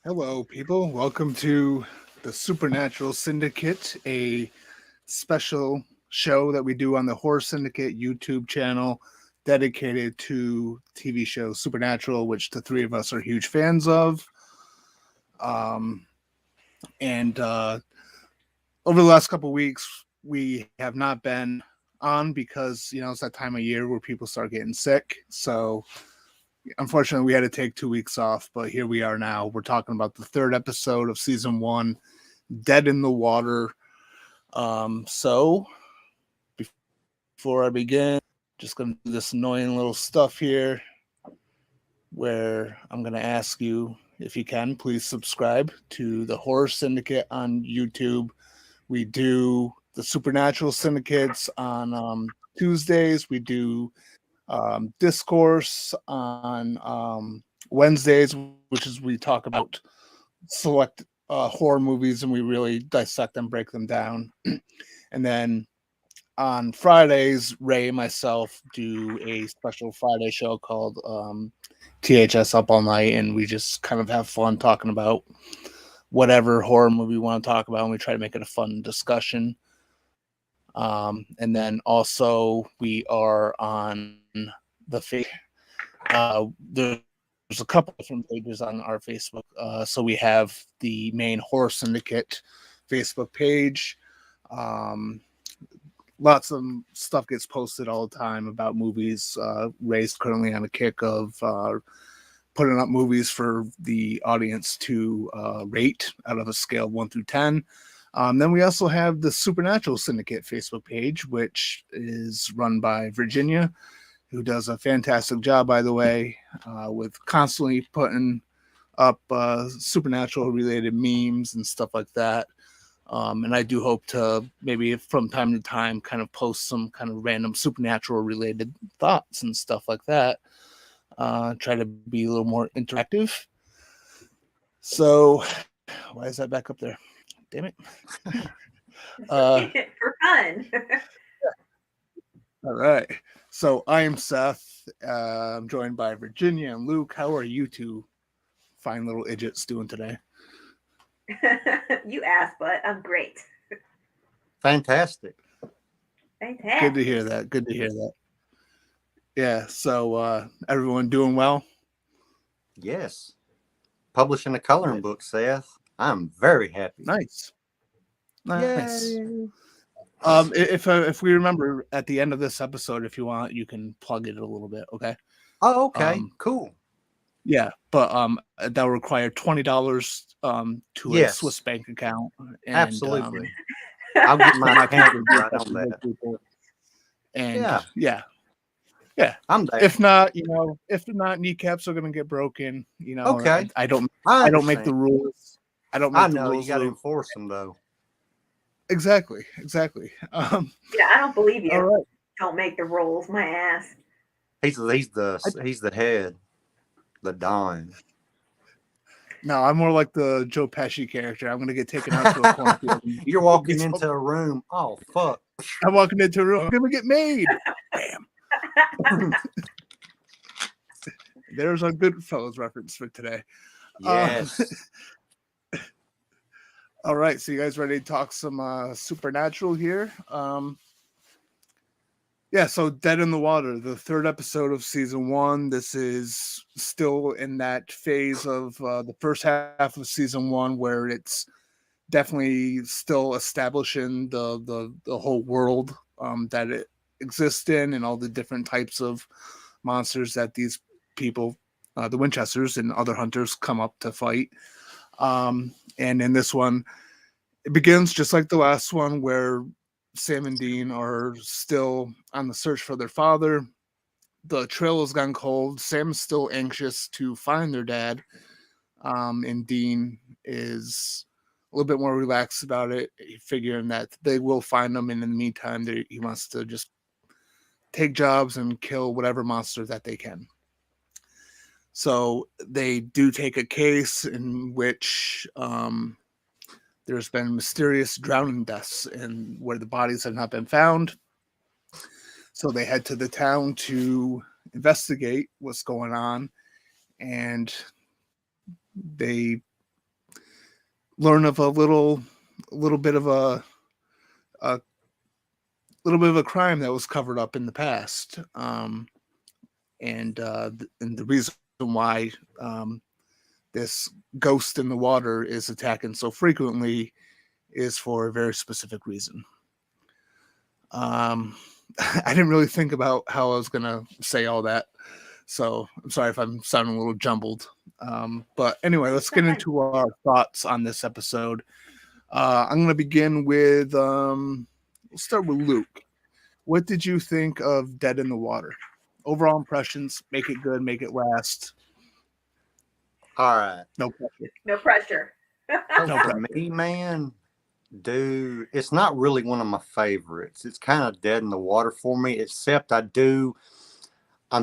Hello, people. Welcome to the Supernatural Syndicate, a special show that we do on the Horror Syndicate YouTube channel dedicated to TV show Supernatural, which the three of us are huge fans of. Um, and over the last couple of weeks, we have not been on because, it's that time of year where people start getting sick. So unfortunately, we had to take 2 weeks off, but here we are now. We're talking about the third episode of season one, Dead in the Water. So before I begin, just gonna do this annoying little stuff here where I'm gonna ask you if you can please subscribe to the Horror Syndicate on YouTube. We do the Supernatural Syndicates on Tuesdays. We do discourse on Wednesdays, which is we talk about select horror movies and we really dissect them, break them down. And then on Fridays, Ray and myself do a special Friday show called THS Up All Night, and we just kind of have fun talking about whatever horror movie we want to talk about, and we try to make it a fun discussion. And then also we are on the there's a couple different pages on our Facebook. So we have the main Horror Syndicate Facebook page. Lots of stuff gets posted all the time about movies. Ray's currently on a kick of putting up movies for the audience to rate out of a scale of 1 through 10. Then we also have the Supernatural Syndicate Facebook page, which is run by Virginia, who does a fantastic job, by the way, with constantly putting up supernatural related memes and stuff like that. And I do hope to maybe from time to time kind of post some kind of random supernatural related thoughts and stuff like that. Try to be a little more interactive. So, why is that back up there? Damn it. For fun. All right. So I am Seth. I'm joined by Virginia and Luke. How are you two fine little idiots doing today? You asked, but I'm great. Fantastic. Fantastic. Good to hear that. Good to hear that. Yeah. So everyone doing well? Yes. Publishing a coloring book, Seth. I'm very happy. Nice. Nice. Yay. If we remember at the end of this episode, if you want, you can plug it a little bit. Okay. Oh, okay. Cool. Yeah, but that will require $20 to a Swiss bank account. And, absolutely. I'll get my account right on that. And yeah. I'm there. If not, kneecaps are gonna get broken. Okay. I don't make the rules. I don't make the rules. You got to enforce them though. Exactly. Yeah, I don't believe you. All right. Don't make the rules, my ass. He's the head, the Don. No, I'm more like the Joe Pesci character. I'm gonna get taken out to a cornfield. You're walking into a room. Oh fuck! I'm walking into a room. I'm gonna get made. Bam. There's a Goodfellas reference for today. Yes. All right, so you guys ready to talk some supernatural here? Yeah, so Dead in the Water, the third episode of season one. This is still in that phase of the first half of season one where it's definitely still establishing the whole world that it exists in and all the different types of monsters that these people, the Winchesters and other hunters, come up to fight. And in this one, it begins just like the last one where Sam and Dean are still on the search for their father. The trail has gone cold. Sam's still anxious to find their dad. And Dean is a little bit more relaxed about it, figuring that they will find them. And in the meantime, he wants to just take jobs and kill whatever monster that they can. So they do take a case in which there's been mysterious drowning deaths and where the bodies have not been found. So they head to the town to investigate what's going on. And they learn of a little bit of a little bit of a crime that was covered up in the past, and the reason why this ghost in the water is attacking so frequently is for a very specific reason. Um, I didn't really think about how I was gonna say all that, so I'm sorry if I'm sounding a little jumbled. But anyway, let's get into our thoughts on this episode. I'm gonna begin with we'll start with Luke. What did you think of Dead in the Water? Overall impressions, make it good, make it last. All right. No pressure. No pressure. So No for pressure. me, man, dude, it's not really one of my favorites. It's kind of dead in the water for me, except I'm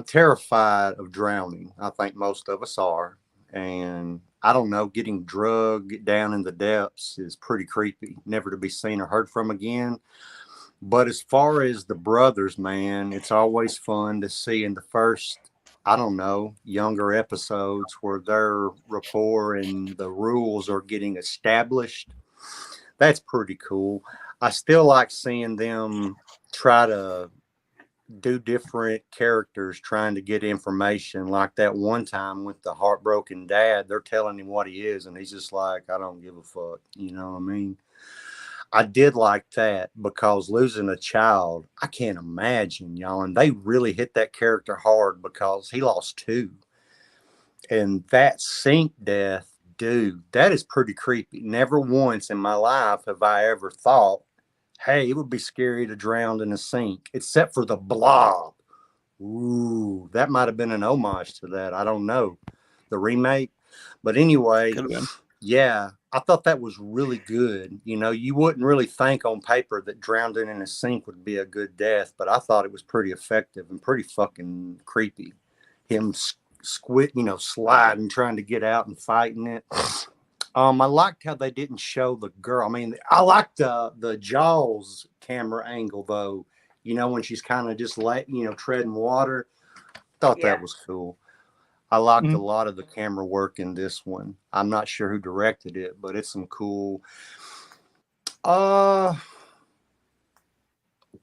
terrified of drowning. I think most of us are. And I don't know, getting drugged down in the depths is pretty creepy, never to be seen or heard from again. But as far as the brothers, man, it's always fun to see in the first, I don't know, younger episodes where their rapport and the rules are getting established. That's pretty cool. I still like seeing them try to do different characters trying to get information. Like that one time with the heartbroken dad, they're telling him what he is, and he's just like, I don't give a fuck. You know what I mean? I did like that because losing a child, I can't imagine, y'all. And they really hit that character hard because he lost two. And that sink death, dude, that is pretty creepy. Never once in my life have I ever thought, hey, it would be scary to drown in a sink, except for the blob. Ooh, that might have been an homage to that. I don't know. The remake. But anyway, Could have been. yeah, I thought that was really good. You know, you wouldn't really think on paper that drowning in a sink would be a good death, but I thought it was pretty effective and pretty fucking creepy. Him sliding, trying to get out and fighting it. I liked how they didn't show the girl. I mean, I liked the Jaws camera angle though. You know, when she's kind of just treading water. Thought that Yeah. was cool. I liked a Mhm. lot of the camera work in this one. I'm not sure who directed it, but it's some cool. Uh,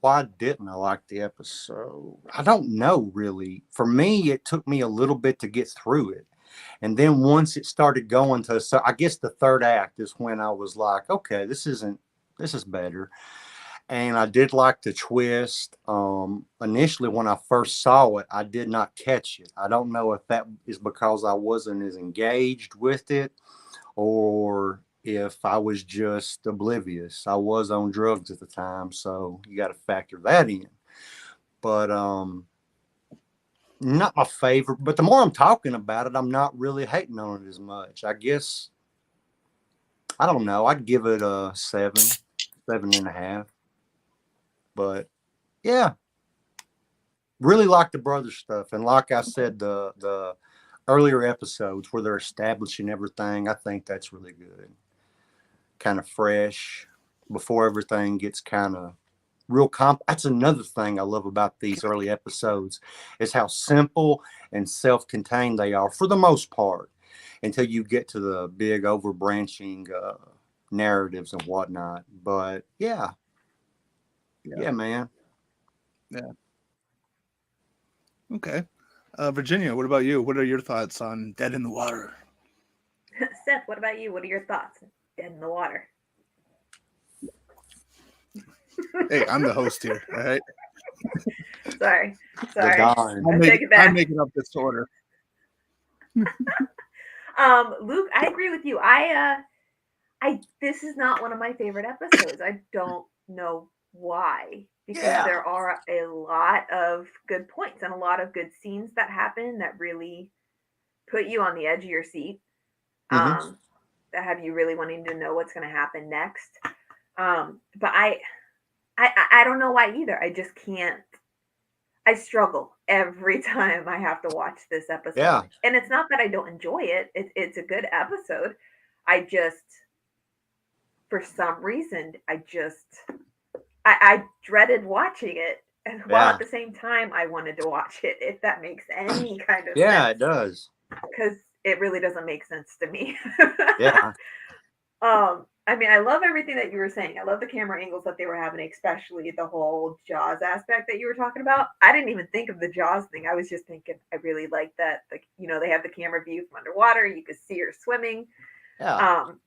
why didn't I like the episode? I don't know really. For me, it took me a little bit to get through it. And then once it started going to, so I guess the third act is when I was like, okay, this is better. And I did like the twist. Initially, when I first saw it, I did not catch it. I don't know if that is because I wasn't as engaged with it or if I was just oblivious. I was on drugs at the time, so you got to factor that in. But not my favorite. But the more I'm talking about it, I'm not really hating on it as much. I guess I don't know. I'd give it a 7.5. But yeah, really like the brother stuff. And like I said, the earlier episodes where they're establishing everything, I think that's really good. Kind of fresh before everything gets kind of real that's another thing I love about these early episodes is how simple and self-contained they are for the most part until you get to the big overbranching narratives and whatnot. But yeah, man. Yeah. Okay. Virginia, what about you? What are your thoughts on Dead in the Water? Seth, what about you? What are your thoughts? Dead in the water. Hey, I'm the host here. All right. Sorry. The Don. I'm making up this order. Luke, I agree with you. This is not one of my favorite episodes. I don't know why. Because there are a lot of good points and a lot of good scenes that happen that really put you on the edge of your seat. Mm-hmm. That have you really wanting to know what's going to happen next. But I don't know why either. I just can't. I struggle every time I have to watch this episode. Yeah. And it's not that I don't enjoy it. It's a good episode. I just, for some reason, I dreaded watching it. And while at the same time, I wanted to watch it, if that makes any kind of sense. Yeah, it does. Because it really doesn't make sense to me. Yeah. I mean, I love everything that you were saying. I love the camera angles that they were having, especially the whole Jaws aspect that you were talking about. I didn't even think of the Jaws thing. I was just thinking I really like that. Like, they have the camera view from underwater. You could see her swimming. Yeah, Um,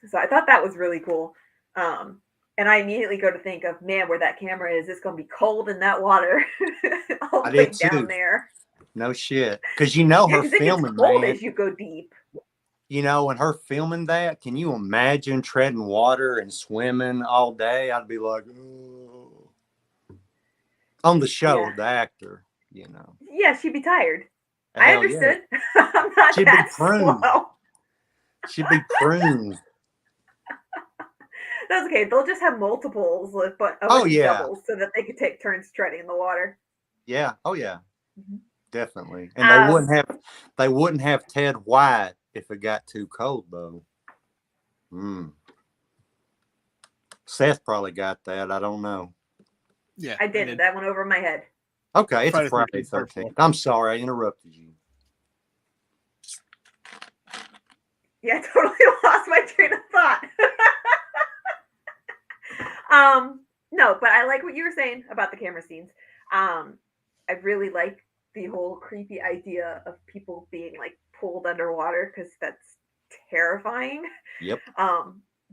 so I thought that was really cool. And I immediately go to think of, man, where that camera is, it's going to be cold in that water all I the way did down too. there. No shit. Because you know Yeah, her because it gets filming, cold man. as you go deep. You know, and her filming that, can you imagine treading water and swimming all day? I'd be like, oh. On the show, Yeah. the actor, you know. Yeah, she'd be tired. I Hell yeah. understood. I'm not She'd be that pruned. slow. She'd be pruned. That's okay. They'll just have multiples with a Oh, bunch of yeah. doubles so that they could take turns treading in the water. Yeah. Oh, yeah. Mhm. Definitely. And Um, they wouldn't have Ted White if it got too cold, though. Mm. Seth probably got that. I don't know. Yeah, I I didn't. did. That went over my head. Okay, it's a Friday Friday 13th part 13th. 4. I'm sorry, I interrupted you. Yeah, I totally lost my train of thought. No, but I like what you were saying about the camera scenes. I really like the whole creepy idea of people being like pulled underwater because that's terrifying. Yep.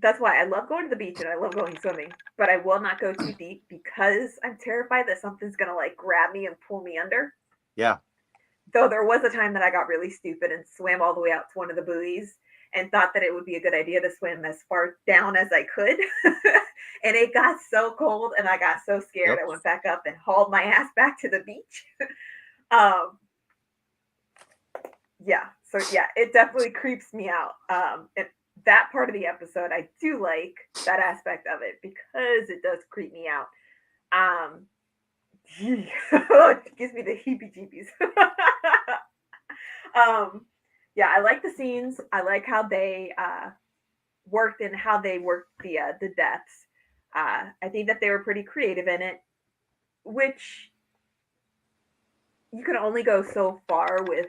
That's why I love going to the beach and I love going swimming, but I will not go too deep because I'm terrified that something's gonna like grab me and pull me under. Yeah. Though there was a time that I got really stupid and swam all the way out to one of the buoys and thought that it would be a good idea to swim as far down as I could. And it got so cold and I got so scared. Yep. I went back up and hauled my ass back to the beach. um, yeah. So yeah, it definitely creeps me out. And that part of the episode, I do like that aspect of it because it does creep me out. Um, it gives me the heebie-jeebies. Yeah, I like the scenes. I like how they worked and how they worked the deaths. I think that they were pretty creative in it, which you can only go so far with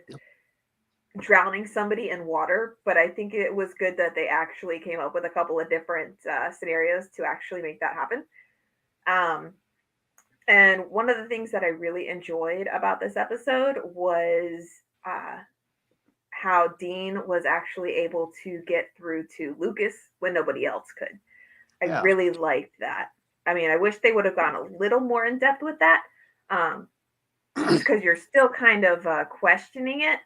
drowning somebody in water. But I think it was good that they actually came up with a couple of different scenarios to actually make that happen. Um, and one of the things that I really enjoyed about this episode was how Dean was actually able to get through to Lucas when nobody else could. I Yeah. really liked that. I mean, I wish they would have gone a little more in depth with that, just because you're still kind of questioning it.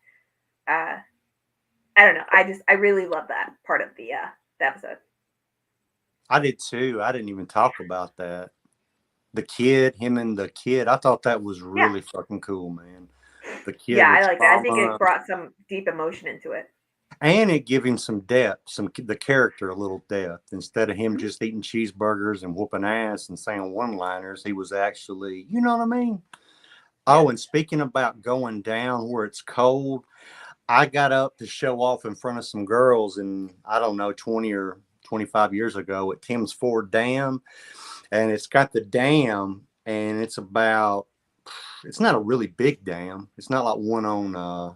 I don't know. I really love that part of the episode. I did too. I didn't even talk about that. Him and the kid. I thought that was Yeah, really fucking cool, man. The kid yeah, I with like that. I think it trauma, brought some deep emotion into it. and it gave him some depth, the character a little depth. Instead of him Mhm. just eating cheeseburgers and whooping ass and saying one-liners, he was actually, you know what I mean? Yeah. Oh, and speaking about going down where it's cold, I got up to show off in front of some girls, and I don't know, 20 or 25 years ago at Tim's Ford Dam, and it's got the dam, and it's not a really big dam. It's not like one on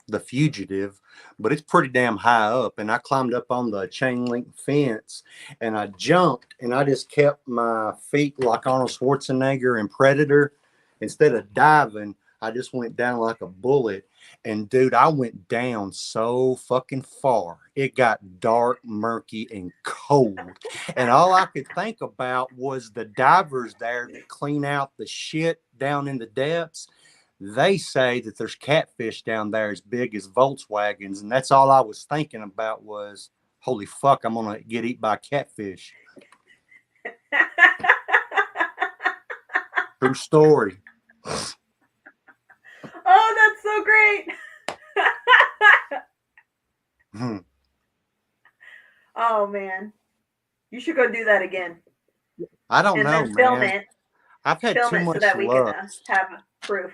the Fugitive, but it's pretty damn high up. And I climbed up on the chain link fence and I jumped and I just kept my feet like Arnold Schwarzenegger in Predator. Instead of diving, I just went down like a bullet. And dude, I went down so fucking far. It got dark, murky, and cold. And all I could think about was the divers there that clean out the shit down in the depths. They say that there's catfish down there as big as Volkswagens, and that's all I was thinking about was, holy fuck, I'm gonna get eaten by catfish. True story. Oh, that's so great. Oh man, you should go do that again, I don't and know, then film man. it, I've had too so much that we can luck. have proof.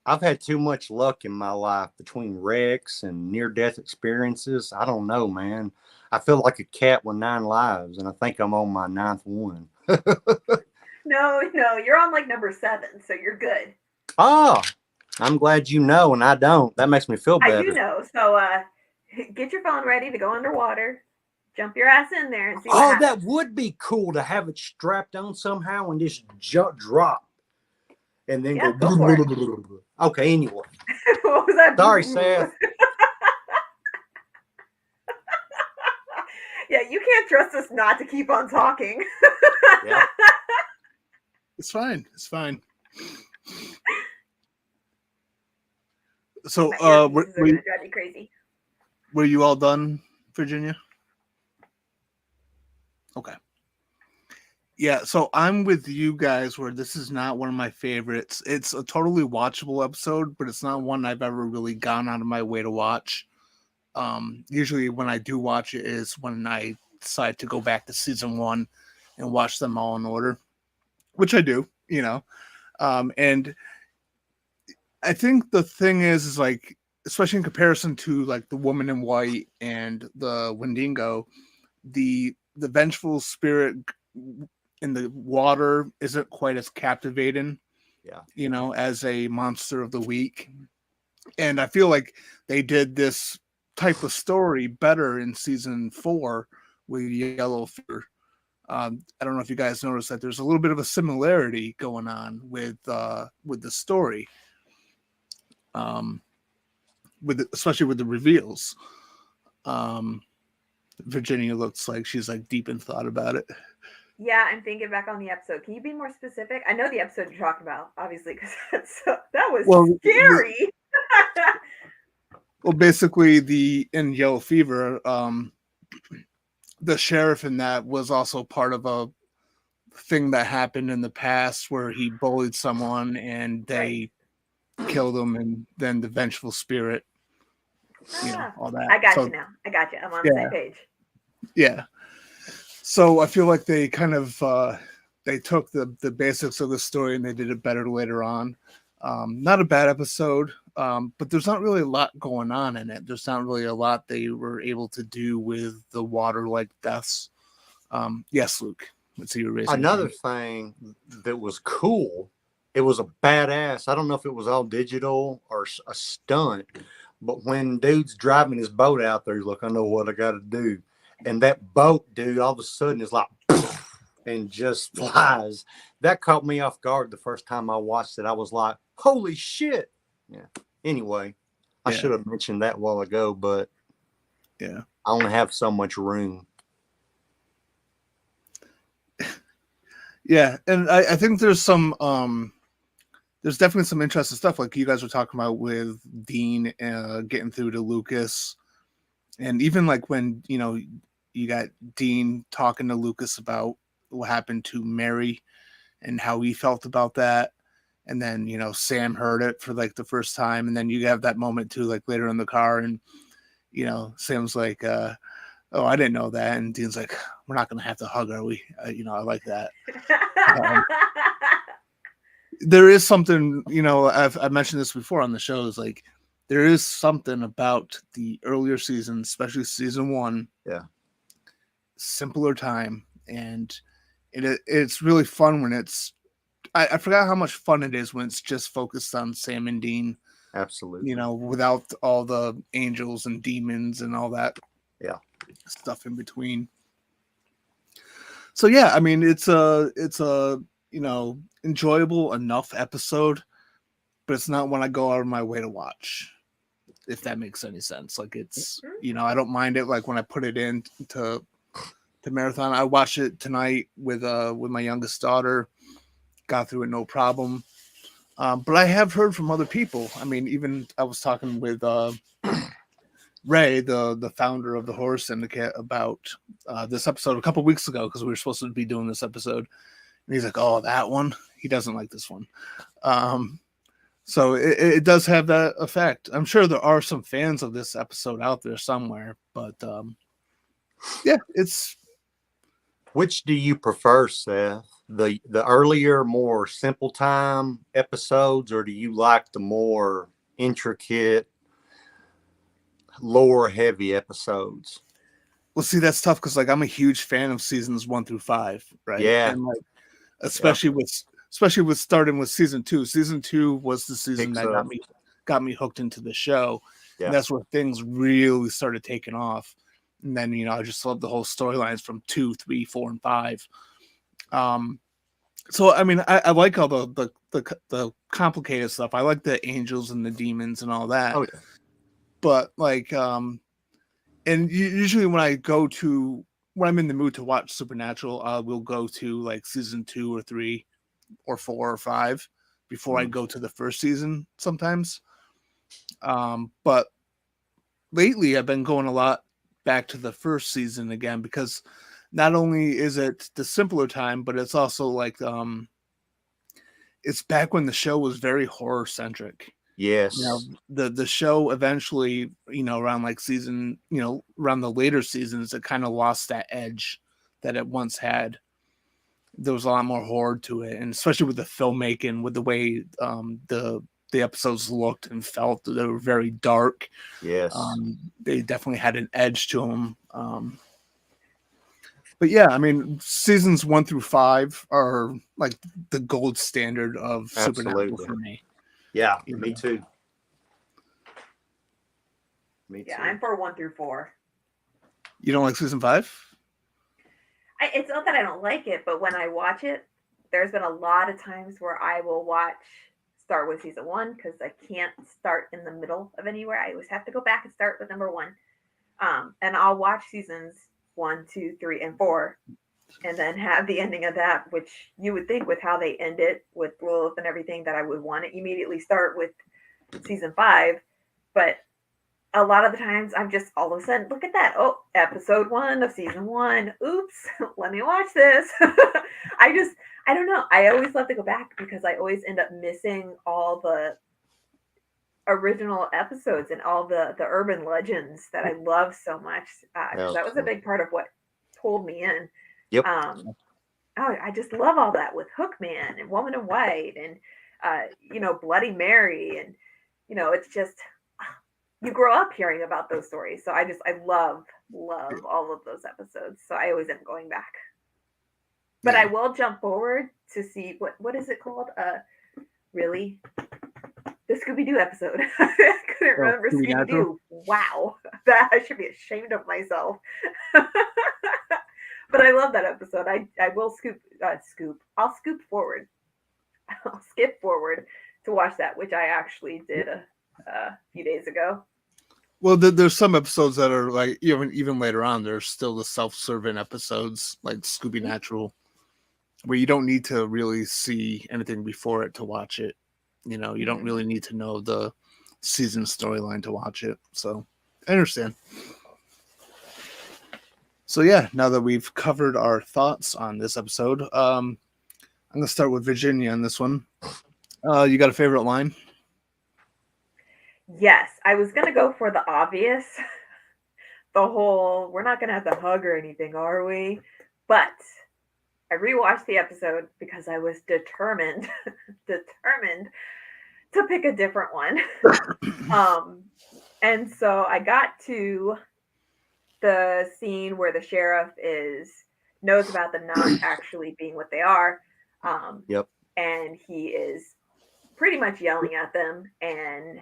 I've had too much luck in my life between wrecks and near-death experiences. I don't know, man. I feel like a cat with 9 lives, and I think I'm on my 9th one. No, no, you're on like number 7, so you're good. Oh, I'm glad you know, and I don't. That makes me feel I do better. know. So get your phone ready to go underwater. Jump your ass in there and see what Oh, happens. that would be cool to have it strapped on somehow and just drop and then Yeah, go. go for it. Okay, anyway. What was that? Sorry, Seth. Yeah, you can't trust us not to keep on talking. Yeah. It's fine. It's fine. So, My earpieces are gonna drive me crazy. were you all done, Virginia? Okay. Yeah, so I'm with you guys where this is not one of my favorites. It's a totally watchable episode, but it's not one I've ever really gone out of my way to watch. Usually when I do watch it is when I decide to go back to season 1 and watch them all in order, which I do, you know. And I think the thing is like, especially in comparison to like the Woman in White and the Wendigo, the vengeful spirit in the water isn't quite as captivating, Yeah. you know, as a monster of the week. And I feel like they did this type of story better in season 4 with Yellow Fever. I don't know if you guys noticed that there's a little bit of a similarity going on with the story, especially with the reveals. Virginia looks like she's like deep in thought about it. Yeah, I'm thinking back on the episode. Can you be more specific? I know the episode you're talking about, obviously, because that was scary. Well, basically, in Yellow Fever, the sheriff in that was also part of a thing that happened in the past where he bullied someone and they killed him, and then the vengeful spirit, all that. I got you now. I got you. I'm on the same page. Yeah. So I feel like they kind of they took the basics of the story and they did it better later on. Not a bad episode, but there's not really a lot going on in it. There's not really a lot they were able to do with the water-like deaths. Yes, Luke. Let's see your raising. Another thing that was cool, it was a badass. I don't know if it was all digital or a stunt, but when dude's driving his boat out there, he's like, I know what I got to do. And that boat, dude, all of a sudden is like, and just flies. That caught me off guard the first time I watched it. I was like, holy shit. Yeah. Anyway, I should have mentioned that a while ago, but yeah, I only have so much room. Yeah, and I think there's there's definitely some interesting stuff like you guys were talking about with Dean getting through to Lucas, and even like when you got Dean talking to Lucas about what happened to Mary and how he felt about that, and then Sam heard it for like the first time, and then you have that moment too, like later in the car, and Sam's like, oh, I didn't know that. And Dean's like, we're not going to have to hug, are we? I like that. There is something, I've mentioned this before on the show, is like, there is something about the earlier seasons, especially season 1. Yeah. Simpler time. And it's really fun when I forgot how much fun it is when it's just focused on Sam and Dean. Absolutely. Without all the angels and demons and all that. Yeah. Stuff in between. So yeah, I mean it's a enjoyable enough episode, but it's not one I go out of my way to watch, if that makes any sense. Like it's I don't mind it. Like when I put it in to marathon, I watched it tonight with my youngest daughter, got through it no problem. But I have heard from other people. I mean, even I was talking with Ray, the founder of the Horror Syndicate, about this episode a couple weeks ago, because we were supposed to be doing this episode. And he's like, oh, that one? He doesn't like this one. So it does have that effect. I'm sure there are some fans of this episode out there somewhere. But yeah, it's... Which do you prefer, Seth? The earlier, more simple time episodes, or do you like the more intricate, lore heavy episodes? Well, see, that's tough because like I'm a huge fan of seasons 1 through 5, right? Yeah. And like especially with starting with season 2. Season 2 was the season that got me hooked into the show. Yeah. And that's where things really started taking off. And then, I just love the whole storylines from 2, 3, 4, and 5. So I mean, I like all the complicated stuff. I like the angels and the demons and all that. Oh yeah. But like, and usually when I'm in the mood to watch Supernatural, I will go to like season 2 or 3 or 4 or 5 before I go to the first season sometimes. But lately I've been going a lot back to the first season again, because not only is it the simpler time, but it's also like it's back when the show was very horror centric. Yes. The show eventually, around like season, around the later seasons, it kind of lost that edge that it once had. There was a lot more horror to it, and especially with the filmmaking, with the way the episodes looked and felt, they were very dark. Yes. They definitely had an edge to them. But yeah, I mean, seasons 1 through 5 are like the gold standard of Supernatural for me. Yeah, me too. Me too. Yeah, I'm for 1 through 4. You don't like season 5? It's not that I don't like it, but when I watch it, there's been a lot of times where I will start with season 1 because I can't start in the middle of anywhere. I always have to go back and start with number 1. And I'll watch seasons 1, 2, 3, and 4, and then have the ending of that, which you would think with how they end it with Lilith and everything that I would want to immediately start with season 5. But a lot of the times I'm just all of a sudden, look at that. Oh, episode 1 of season 1. Oops, let me watch this. I don't know. I always love to go back because I always end up missing all the original episodes and all the urban legends that I love so much. Because that was a big part of what pulled me in. Yep. I just love all that with Hookman and Woman in White and, Bloody Mary. And, it's just, you grow up hearing about those stories. So I love all of those episodes. So I always end up going back. But yeah. I will jump forward to see what is it called? Really? The Scooby-Doo episode. I couldn't remember Scooby-Doo. Wow. That I should be ashamed of myself. But I love that episode. I will I'll scoop forward. I'll skip forward to watch that, which I actually did a few days ago. Well, there's some episodes that are like, even later on, there's still the self-serving episodes like Scooby Natural, where you don't need to really see anything before it to watch it. You don't really need to know the season storyline to watch it. So I understand. So yeah, now that we've covered our thoughts on this episode, I'm going to start with Virginia on this one. You got a favorite line? Yes, I was going to go for the obvious. The whole, we're not going to have to hug or anything, are we? But I rewatched the episode because I was determined to pick a different one. And so I got to the scene where the sheriff knows about them not actually being what they are. Yep. And he is pretty much yelling at them and,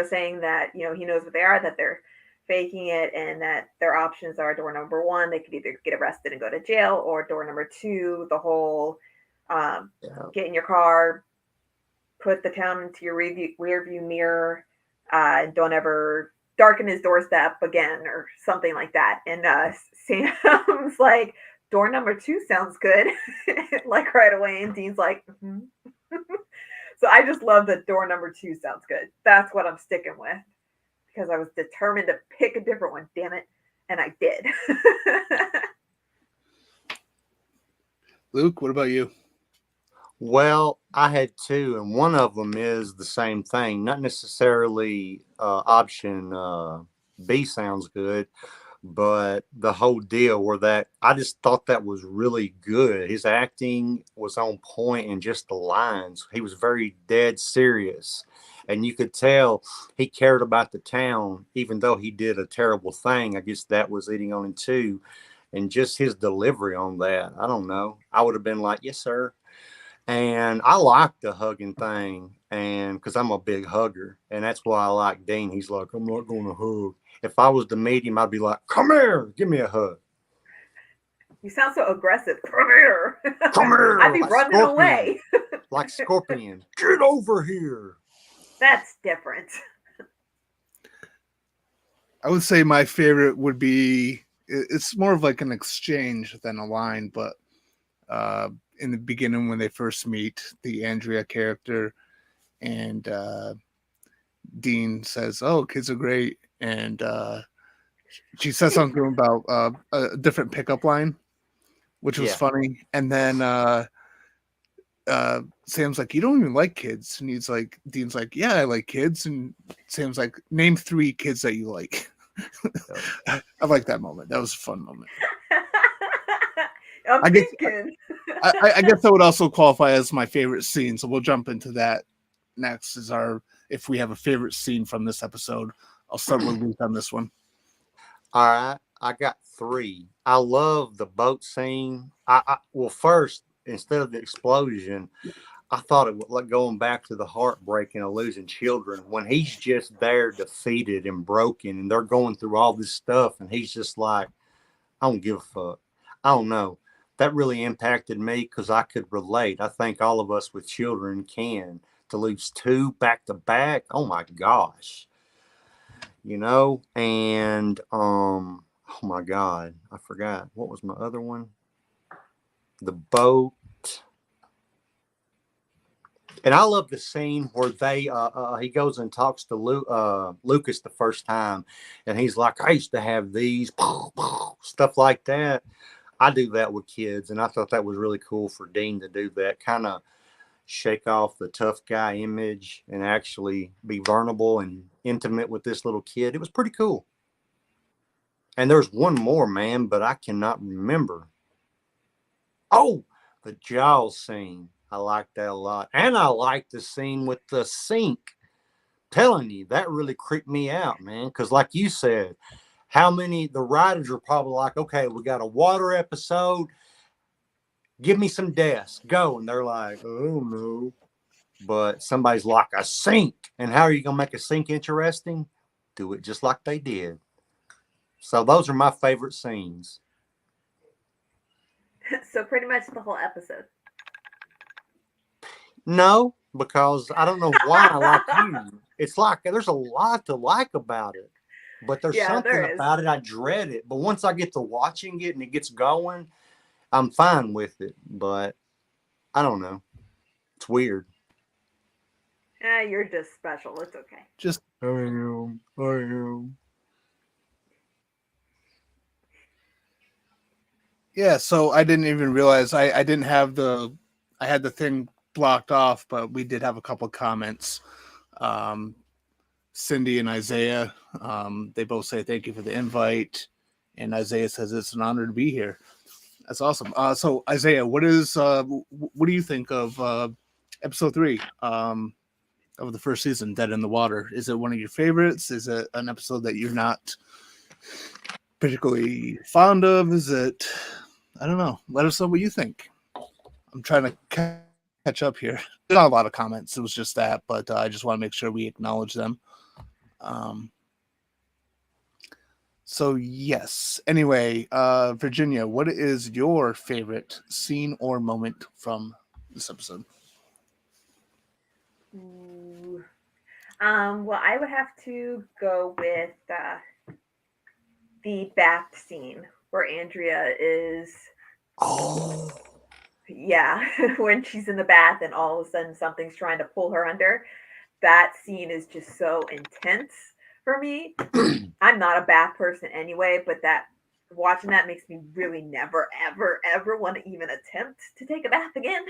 saying that, he knows what they are, that they're faking it, and that their options are door number 1, they could either get arrested and go to jail, or door number 2, the whole get in your car, put the town into your rear view mirror, don't ever darken his doorstep again, or something like that. And Sam's like, door number 2 sounds good. Like right away. And Dean's like, mm-hmm. So I just love that door number 2 sounds good. That's what I'm sticking with, because I was determined to pick a different one, damn it. And I did. Luke, what about you? Well, I had 2, and one of them is the same thing. Not necessarily option B sounds good, but the whole deal where that I just thought that was really good. His acting was on point, and just the lines. He was very dead serious, and you could tell he cared about the town, even though he did a terrible thing. I guess that was eating on him too, and just his delivery on that. I don't know. I would have been like, yes, sir. And I like the hugging thing, and because I'm a big hugger, and that's why I like Dean. He's like, I'm not going to hug. If I was to meet him, I'd be like, come here, give me a hug. You sound so aggressive. Come here. Come I'd here, be running away. Like Scorpion. Get over here. That's different. I would say my favorite would be it's more of like an exchange than a line, but in the beginning when they first meet the Andrea character and Dean says, "Oh, kids are great," and she says something about a different pickup line, which was funny, and then Sam's like, "You don't even like kids," and he's like, Dean's like, "Yeah, I like kids," and Sam's like, "Name 3 kids that you like." I like that moment. That was a fun moment. I'm I guess thinking. I guess that would also qualify as my favorite scene. So we'll jump into that next. Is our if we have a favorite scene from this episode. I'll start with Luke on this one. All right, I got 3. I love the boat scene. Well, first, instead of the explosion, I thought it was like going back to the heartbreaking of losing children when he's just there defeated and broken, and they're going through all this stuff, and he's just like, I don't give a fuck. I don't know. That really impacted me because I could relate. I think all of us with children can. To lose 2 back to back, oh my gosh. And oh my God, I forgot. What was my other one? The boat. And I love the scene where he goes and talks to Lucas the first time, and he's like, I used to have these stuff like that. I do that with kids, and I thought that was really cool for Dean to do that, kind of shake off the tough guy image and actually be vulnerable and intimate with this little kid. It was pretty cool. And there's one more, man, but I cannot remember. Oh, the Jaws scene. I like that a lot. And I like the scene with the sink. Telling you, that really creeped me out, man. Because like you said, the writers are probably like, okay, we got a water episode. Give me some deaths. Go. And they're like, oh, no. But somebody's like, a sink. And how are you going to make a sink interesting? Do it just like they did. So those are my favorite scenes. So pretty much the whole episode. No, because I don't know why I like you. It's like there's a lot to like about it, but there's something about it I dread it. But once I get to watching it and it gets going, I'm fine with it. But I don't know. It's weird. You're just special. It's okay. Just I am. yeah. So I didn't even realize I didn't have I had the thing blocked off, but we did have a couple comments. Cindy and Isaiah, they both say thank you for the invite, and Isaiah says it's an honor to be here. That's awesome. So Isaiah, what do you think of episode 3 of the first season, Dead in the Water? Is it one of your favorites? Is it an episode that you're not particularly fond of? Is it? I don't know. Let us know what you think. I'm trying to catch up here. There's not a lot of comments. It was just that, but I just want to make sure we acknowledge them. So yes. Anyway, Virginia, what is your favorite scene or moment from this episode? Ooh. Well, I would have to go with the bath scene where Andrea is. Oh. Yeah, when she's in the bath and all of a sudden something's trying to pull her under. That scene is just so intense for me. I'm not a bath person anyway, but that watching that makes me really never, ever, ever want to even attempt to take a bath again.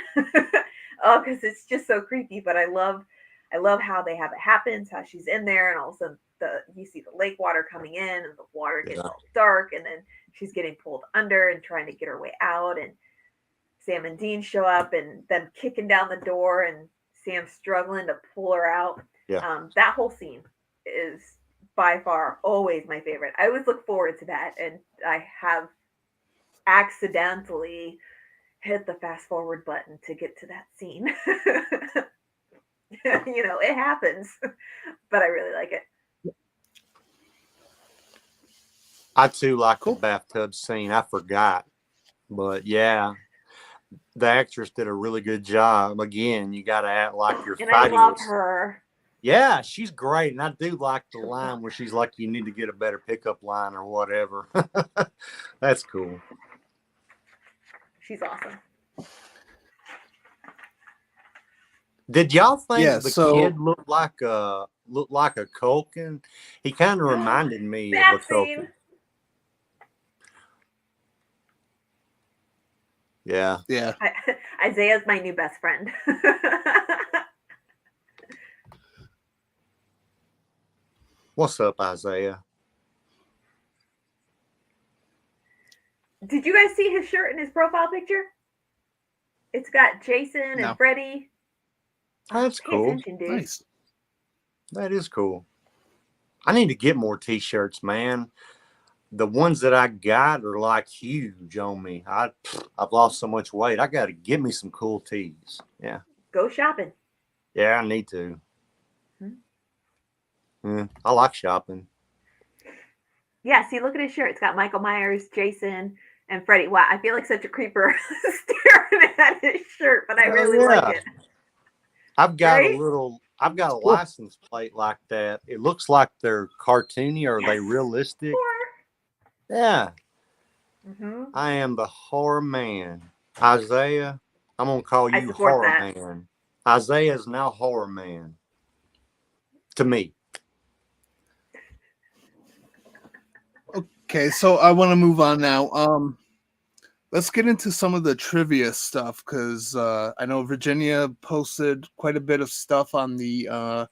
Oh, because it's just so creepy. But I love how they have it happens, how she's in there, and all of a sudden you see the lake water coming in, and the water gets all dark, and then she's getting pulled under and trying to get her way out, and Sam and Dean show up, and them kicking down the door, and Sam struggling to pull her out. Yeah. That whole scene is by far always my favorite. I always look forward to that, and I have accidentally hit the fast forward button to get to that scene. It happens, but I really like it. I too like Cool. the bathtub scene. I forgot, but yeah, the actress did a really good job. Again, you got to act like you're And I fighting. love her. Yeah, she's great, and I do like the line where she's like, "You need to get a better pickup line or whatever." That's cool. She's awesome. Did y'all think Yeah, the so kid looked like a Culkin? He kind of reminded me of a That scene. Culkin. Yeah. yeah. Isaiah's my new best friend. What's up, Isaiah? Did you guys see his shirt in his profile picture? It's got Jason and No. Freddie. That's Pay cool. attention, dude. Nice. That is cool. I need to get more t-shirts, man. The ones that I got are like huge on me. I've lost so much weight. I got to get me some cool tees. Yeah. Go shopping. Yeah, I need to. I like shopping. Yeah, see, look at his shirt. It's got Michael Myers, Jason, and Freddie. Wow, I feel like such a creeper staring at his shirt, but I really like it. I've got Right? I've got a license plate like that. It looks like they're cartoony. Are they realistic? Yeah. Mm-hmm. I am the horror man. Isaiah, I'm going to call I you support horror that. man. Isaiah is now horror man. To me. Okay, so I want to move on now. Let's get into some of the trivia stuff because I know Virginia posted quite a bit of stuff on the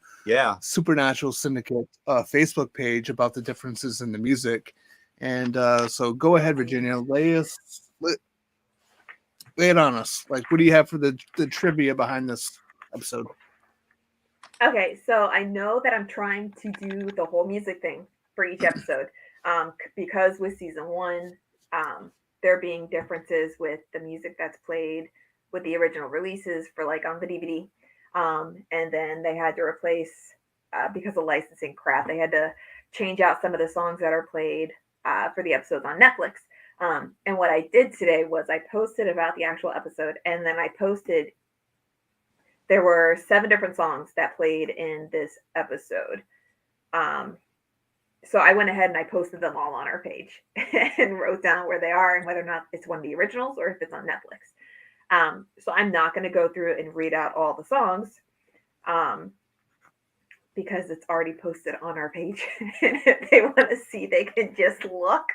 Supernatural Syndicate Facebook page about the differences in the music. And so go ahead, Virginia, lay it on us. Like, what do you have for the trivia behind this episode? Okay, so I know that I'm trying to do the whole music thing for each episode, because with season 1, there being differences with the music that's played with the original releases for like on the DVD, and then they had to replace, because of licensing crap, they had to change out some of the songs that are played for the episodes on Netflix. And what I did today was I posted about the actual episode, and then I posted. There were 7 different songs that played in this episode. So I went ahead and I posted them all on our page and wrote down where they are and whether or not it's one of the originals or if it's on Netflix. So I'm not going to go through and read out all the songs, because it's already posted on our page. And if they want to see, they can just look.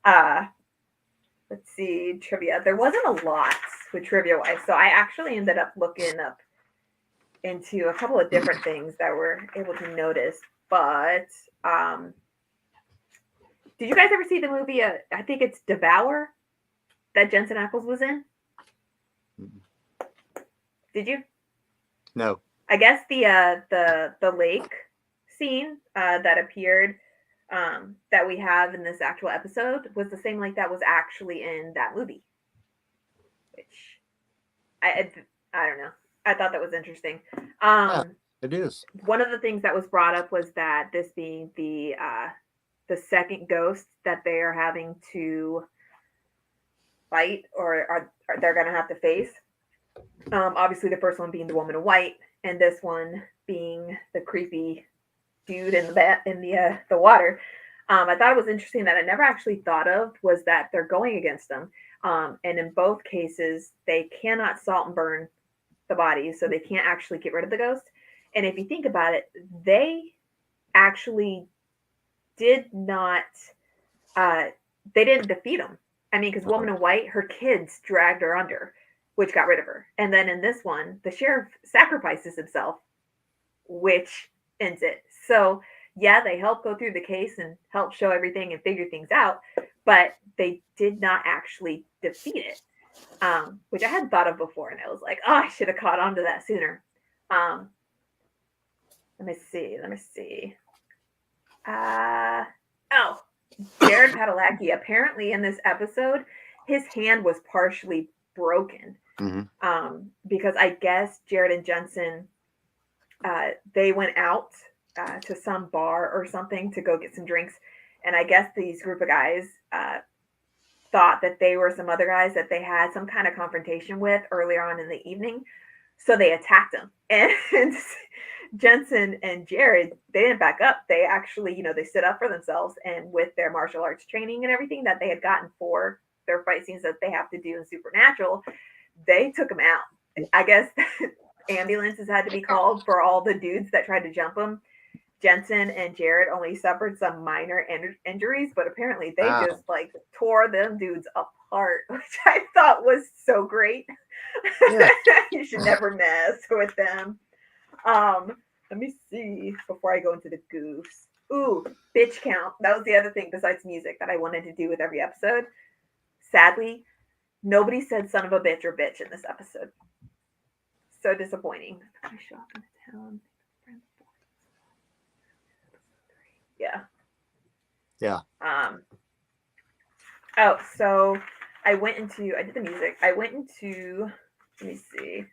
Let's see, trivia. There wasn't a lot with trivia wise, so I actually ended up looking up into a couple of different things that we're able to notice. But did you guys ever see the movie? I think it's Devour that Jensen Ackles was in. Did you? No. I guess the lake scene that appeared, that we have in this actual episode was the same lake that was actually in that movie. Which I don't know. I thought that was interesting. It is. One of the things that was brought up was that this being the second ghost that they are having to fight, or are they're going to have to face. Obviously, the first one being the woman in white, and this one being the creepy dude in the water. I thought it was interesting that I never actually thought of was that they're going against them, and in both cases they cannot salt and burn the bodies, so they can't actually get rid of the ghost. And if you think about it, they actually did not. They didn't defeat him. I mean, because woman in white, her kids dragged her under, which got rid of her. And then in this one, the sheriff sacrifices himself, which ends it. So yeah, they help go through the case and help show everything and figure things out, but they did not actually defeat it, which I hadn't thought of before. And I was like, oh, I should have caught on to that sooner. Let me see. Jared Padalecki, apparently in this episode, his hand was partially broken. Mm-hmm. Because I guess Jared and Jensen, they went out to some bar or something to go get some drinks. And I guess these group of guys thought that they were some other guys that they had some kind of confrontation with earlier on in the evening. So they attacked them. And Jensen and Jared, they didn't back up. They actually, they stood up for themselves. And with their martial arts training and everything that they had gotten for their fight scenes that they have to do in Supernatural, they took them out. I guess ambulances had to be called for all the dudes that tried to jump them. Jensen and Jared only suffered some minor injuries, but apparently they just like tore them dudes apart, which I thought was so great. Yeah. You should never mess with them. Let me see before I go into the goofs. Ooh, bitch count. That was the other thing besides music that I wanted to do with every episode. Sadly, nobody said son of a bitch or bitch in this episode. So disappointing. I show up in the town. Yeah. Yeah. Oh, so I did the music. I went into, let me see.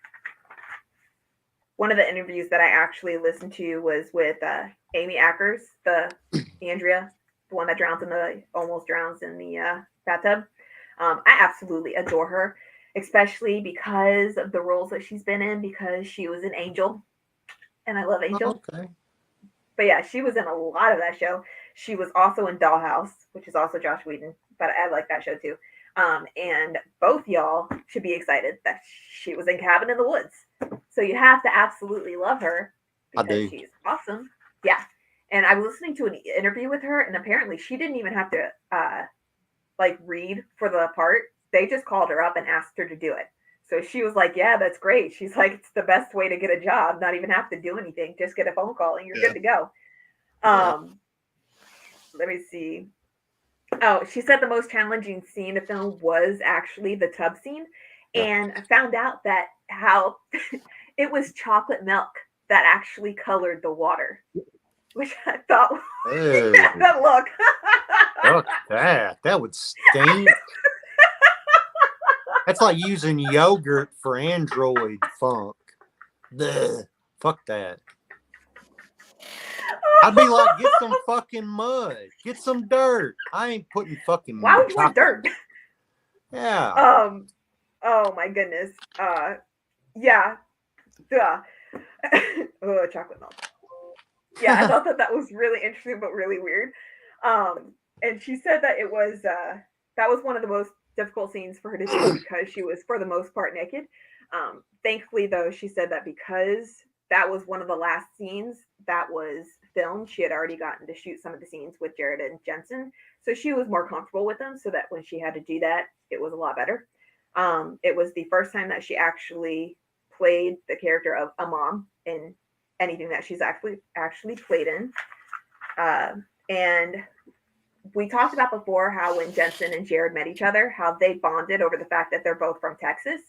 One of the interviews that I actually listened to was with Amy Ackers, the Andrea, the one that almost drowns in the bathtub. I absolutely adore her, especially because of the roles that she's been in, because she was an Angel, and I love Angel. Okay. But yeah, she was in a lot of that show. She was also in Dollhouse, which is also Josh Whedon, but I like that show too. And both y'all should be excited that she was in Cabin in the Woods. So you have to absolutely love her because she's awesome. Yeah. And I was listening to an interview with her, and apparently she didn't even have to read for the part. They just called her up and asked her to do it. So she was like, yeah, that's great. She's like, it's the best way to get a job, not even have to do anything. Just get a phone call and you're good to go. Let me see. Oh, she said the most challenging scene to film was actually the tub scene. And I found out that how it was chocolate milk that actually colored the water, which I thought, that look. Fuck that. That would stink. That's like using yogurt for android funk. Blech. Fuck that. I'd be like, get some fucking mud. Get some dirt. I ain't putting fucking Why would you want dirt? Yeah. Oh my goodness. Yeah. Duh. Oh, chocolate milk. Yeah, I thought that was really interesting but really weird. And she said that it was that was one of the most difficult scenes for her to do because she was for the most part naked. Thankfully though, she said that because that was one of the last scenes that was filmed, she had already gotten to shoot some of the scenes with Jared and Jensen, so she was more comfortable with them, so that when she had to do that, it was a lot better. It was the first time that she actually played the character of a mom in anything that she's actually played in. And we talked about before how when Jensen and Jared met each other, how they bonded over the fact that they're both from Texas.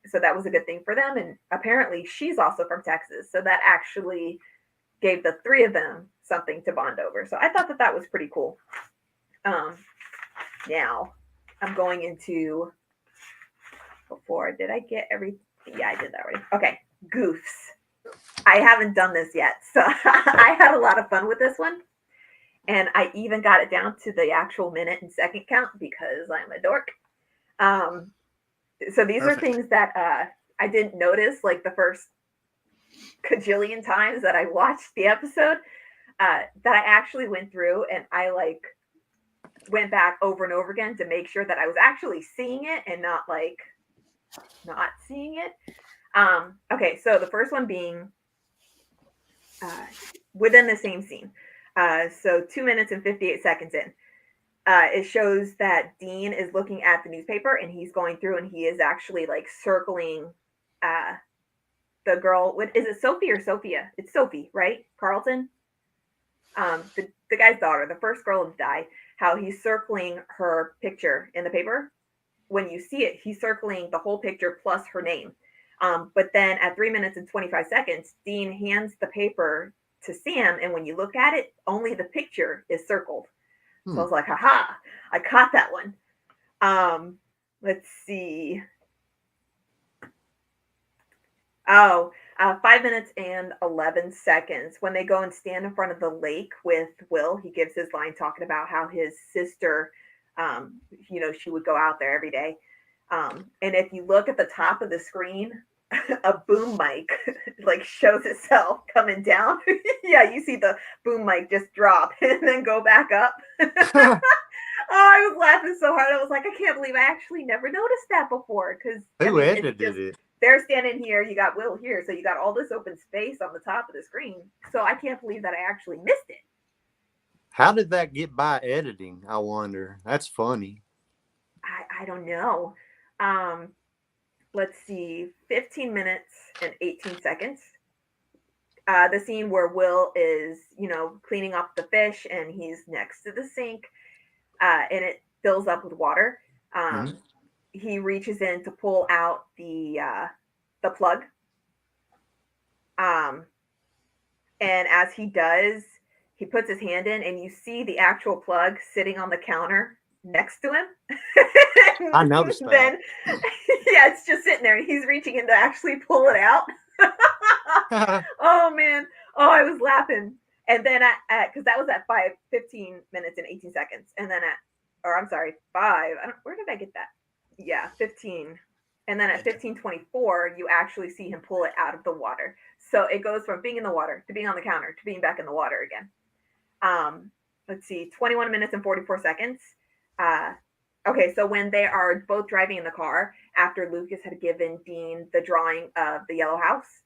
So that was a good thing for them. And apparently she's also from Texas. So that actually gave the three of them something to bond over. So I thought that was pretty cool. Now I'm going into, did I get everything? Yeah, I did that already. Okay. Goofs. I haven't done this yet. So I had a lot of fun with this one. And I even got it down to the actual minute and second count because I'm a dork. So these are things that I didn't notice like the first cajillion times that I watched the episode, that I actually went through and I went back over and over again to make sure that I was actually seeing it and not seeing it. Okay, so the first one being within the same scene. So 2 minutes and 58 seconds in. It shows that Dean is looking at the newspaper and he's going through and he is actually circling the girl. Is it Sophie or Sophia? It's Sophie, right? Carlton? The guy's daughter, the first girl to die, how he's circling her picture in the paper. When you see it, he's circling the whole picture plus her name. But then at 3 minutes and 25 seconds, Dean hands the paper to Sam. And when you look at it, only the picture is circled. So I was like, haha, I caught that one. Let let's see. Oh, 5 minutes and 11 seconds. When they go and stand in front of the lake with Will, he gives his line talking about how his sister, she would go out there every day. And if you look at the top of the screen, a boom mic like shows itself coming down. Yeah, you see the boom mic just drop and then go back up. Oh, I was laughing so hard. I was like, I can't believe I actually never noticed that before. Because Who it's edited just it? they're standing here. You got Will here, so you got all this open space on the top of the screen. So I can't believe that I actually missed it. How did that get by editing? I wonder. That's funny. I don't know. Um, let's see, 15 minutes and 18 seconds. The scene where Will is, cleaning up the fish and he's next to the sink, and it fills up with water. Hmm. He reaches in to pull out the plug. Um, and as he does, he puts his hand in, and you see the actual plug sitting on the counter next to him. I noticed that. Then, yeah, it's just sitting there, and he's reaching in to actually pull it out. Oh man! Oh, I was laughing. And then because that was at 15 minutes and 18 seconds, and then I'm sorry, 5. Where did I get that? Yeah, 15. And then at 15:24, you actually see him pull it out of the water. So it goes from being in the water to being on the counter to being back in the water again. Let's see, 21 minutes and 44 seconds. Okay, so when they are both driving in the car after Lucas had given Dean the drawing of the yellow house,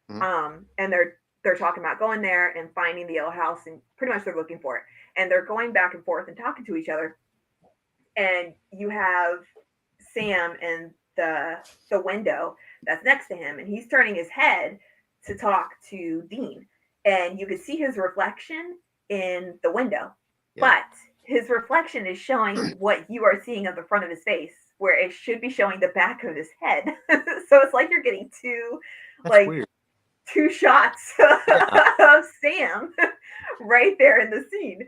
and they're talking about going there and finding the yellow house, and pretty much they're looking for it, and they're going back and forth and talking to each other, and you have Sam in the window that's next to him, and he's turning his head to talk to Dean, and you can see his reflection in the window, but his reflection is showing what you are seeing of the front of his face, where it should be showing the back of his head. So it's like you're getting That's weird. two shots of Sam right there in the scene.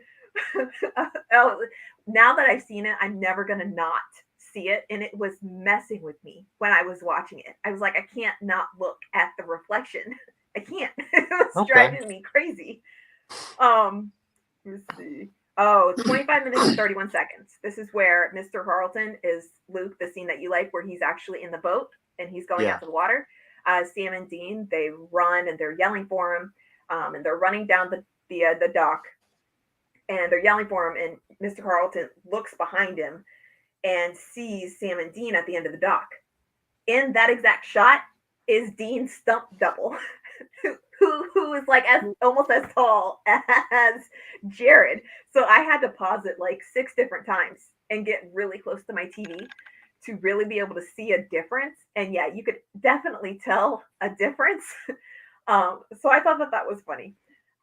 Now that I've seen it, I'm never gonna not see it, and it was messing with me when I was watching it. I was like, I can't not look at the reflection. I can't. It was driving me crazy. Let's see. Oh, 25 minutes and 31 seconds. This is where Mr. Carlton is Luke, the scene that you like, where he's actually in the boat and he's going out to the water. Sam and Dean, they run and they're yelling for him, and they're running down the dock, and they're yelling for him. And Mr. Carlton looks behind him and sees Sam and Dean at the end of the dock. In that exact shot is Dean's stump double, who is like almost as tall as Jared. So I had to pause it like 6 different times and get really close to my TV to really be able to see a difference. And yeah, you could definitely tell a difference. So I thought that was funny.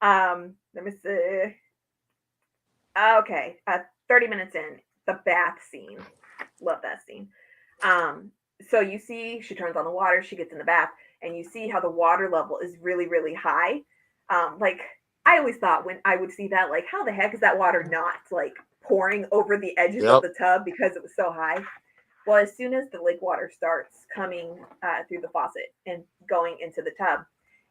Let me see. Okay, 30 minutes in, the bath scene. Love that scene. So you see, she turns on the water, she gets in the bath, and you see how the water level is really, really high. Like, I always thought when I would see that, like, how the heck is that water not, like, pouring over the edges of the tub because it was so high? Well, as soon as the lake water starts coming through the faucet and going into the tub,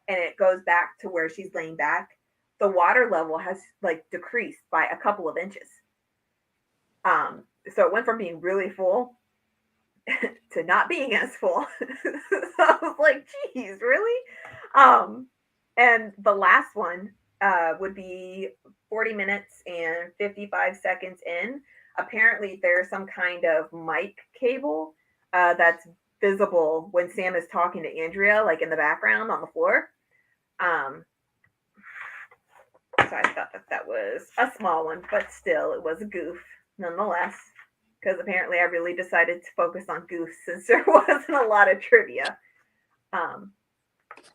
and it goes back to where she's laying back, the water level has, like, decreased by a couple of inches. So it went from being really full to not being as full. I was like, geez, really? And the last one would be 40 minutes and 55 seconds in. Apparently there's some kind of mic cable that's visible when Sam is talking to Andrea, like in the background on the floor. So I thought that was a small one, but still it was a goof nonetheless. Because apparently I really decided to focus on goofs since there wasn't a lot of trivia. But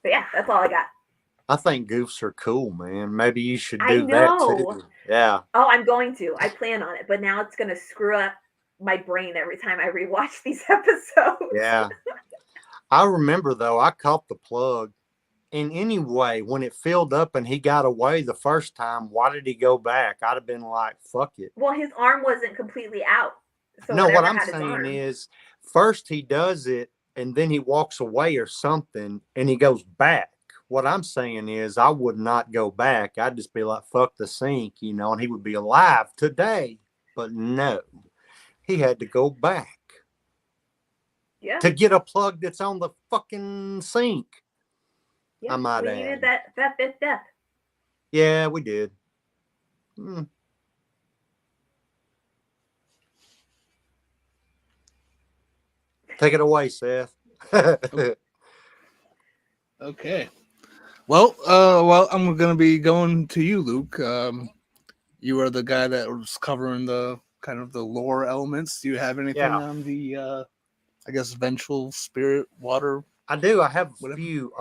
yeah, that's all I got. I think goofs are cool, man. Maybe you should do that too. Yeah. Oh, I'm going to. I plan on it, but now it's going to screw up my brain every time I rewatch these episodes. Yeah. I remember though, I caught the plug. And anyway, when it filled up and he got away the first time, why did he go back? I'd have been like, fuck it. Well, his arm wasn't completely out. So No, what whatever I'm had his saying arm. is first he does it and then he walks away or something and he goes back. What I'm saying is I would not go back. I'd just be like, fuck the sink, and he would be alive today. But no, he had to go back Yeah, to get a plug that's on the fucking sink. I yeah. might We needed add. that fifth death. Yeah, we did. Mm. Take it away, Seth. Okay. Well, I'm gonna be going to you, Luke. You are the guy that was covering the kind of the lore elements. Do you have anything Yeah, on the, I guess, vengeful spirit, water, I do. I have a whatever? few.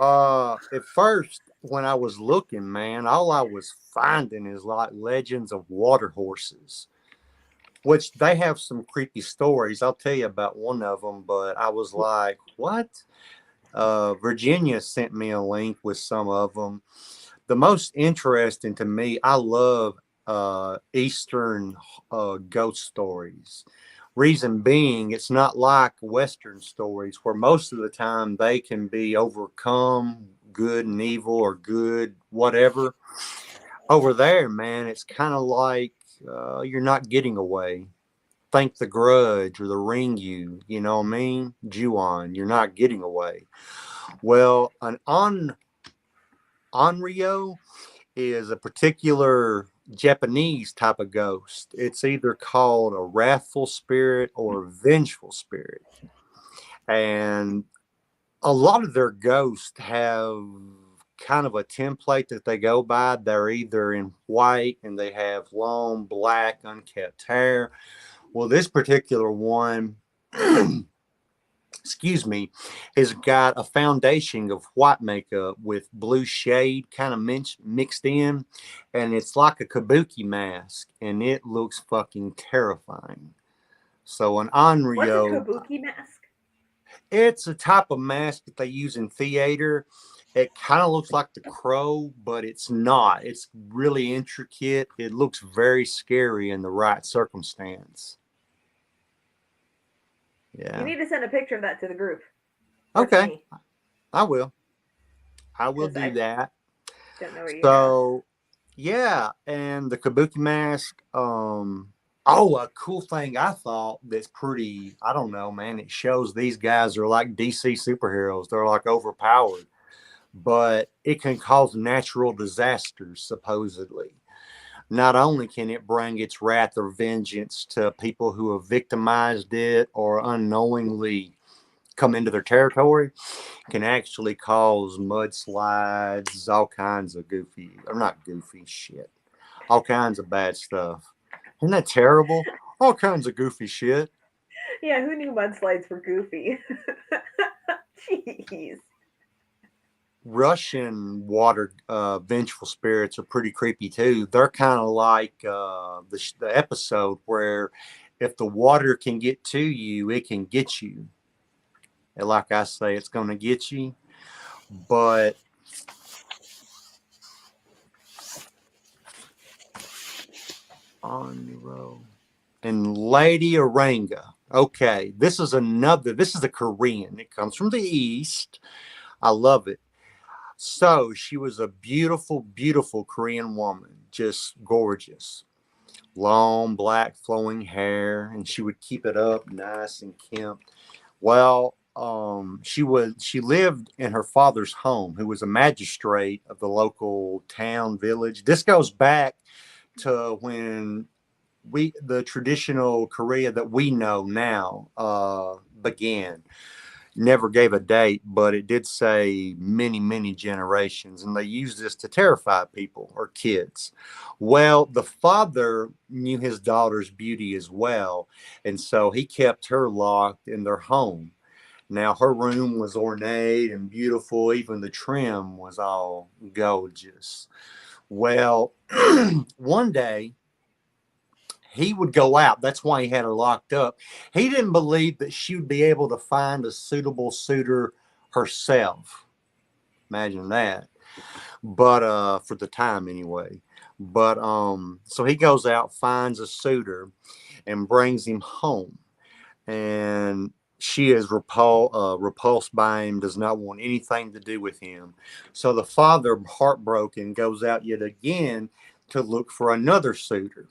At first, when I was looking, man, all I was finding is like legends of water horses, which they have some creepy stories. I'll tell you about one of them, but I was like, what? Virginia sent me a link with some of them. The most interesting to me, I love Eastern ghost stories. Reason being, it's not like Western stories where most of the time they can be overcome, good and evil or good, whatever. Over there, man, it's kind of like you're not getting away. Think the grudge or the ring you know what I mean? Ju-on, you're not getting away. Well, an onryo is a particular Japanese type of ghost. It's either called a wrathful spirit or a vengeful spirit. And a lot of their ghosts have kind of a template that they go by. They're either in white and they have long, black, unkept hair. Well, this particular one, excuse me, has got a foundation of white makeup with blue shade kind of mixed in, and it's like a kabuki mask, and it looks fucking terrifying. So an What's a onryo, kabuki mask? it's a type of mask that they use in theater. It kind of looks like the crow, but it's not. It's really intricate. It looks very scary in the right circumstance. You Yeah. need to send a picture of that to the group or to Okay. me I will. I will because do I that. don't know what you have. So yeah, and the kabuki mask. Oh, a cool thing I thought that's pretty. I don't know, man. It shows these guys are like DC superheroes. They're like overpowered, but it can cause natural disasters. Supposedly, not only can it bring its wrath or vengeance to people who have victimized it or unknowingly come into their territory, can actually cause mudslides, all kinds of goofy, or not goofy shit, all kinds of bad stuff. Isn't that terrible? All kinds of goofy shit. Yeah, who knew mudslides were goofy? Jeez. Russian water vengeful spirits are pretty creepy too. They're kind of like the episode where if the water can get to you, it can get you. And like I say, it's going to get you. But on the road. And Lady Oranga. Okay, this is a Korean. It comes from the East. I love it. So she was a beautiful, beautiful Korean woman, just gorgeous. Long, black, flowing hair, and she would keep it up nice and kempt. Well, she lived in her father's home, who was a magistrate of the local town village. This goes back to when the traditional Korea that we know now began. Never gave a date, but it did say many, many generations, and they used this to terrify people or kids. Well, the father knew his daughter's beauty as well, and so he kept her locked in their home. Now, her room was ornate and beautiful, even the trim was all gorgeous. Well, one day, he would go out. That's why he had her locked up. He didn't believe that she would be able to find a suitable suitor herself. Imagine that. But for the time anyway. But so he goes out, finds a suitor, and brings him home. and she is repulsed by him, does not want anything to do with him. So the father, heartbroken, goes out yet again to look for another suitor.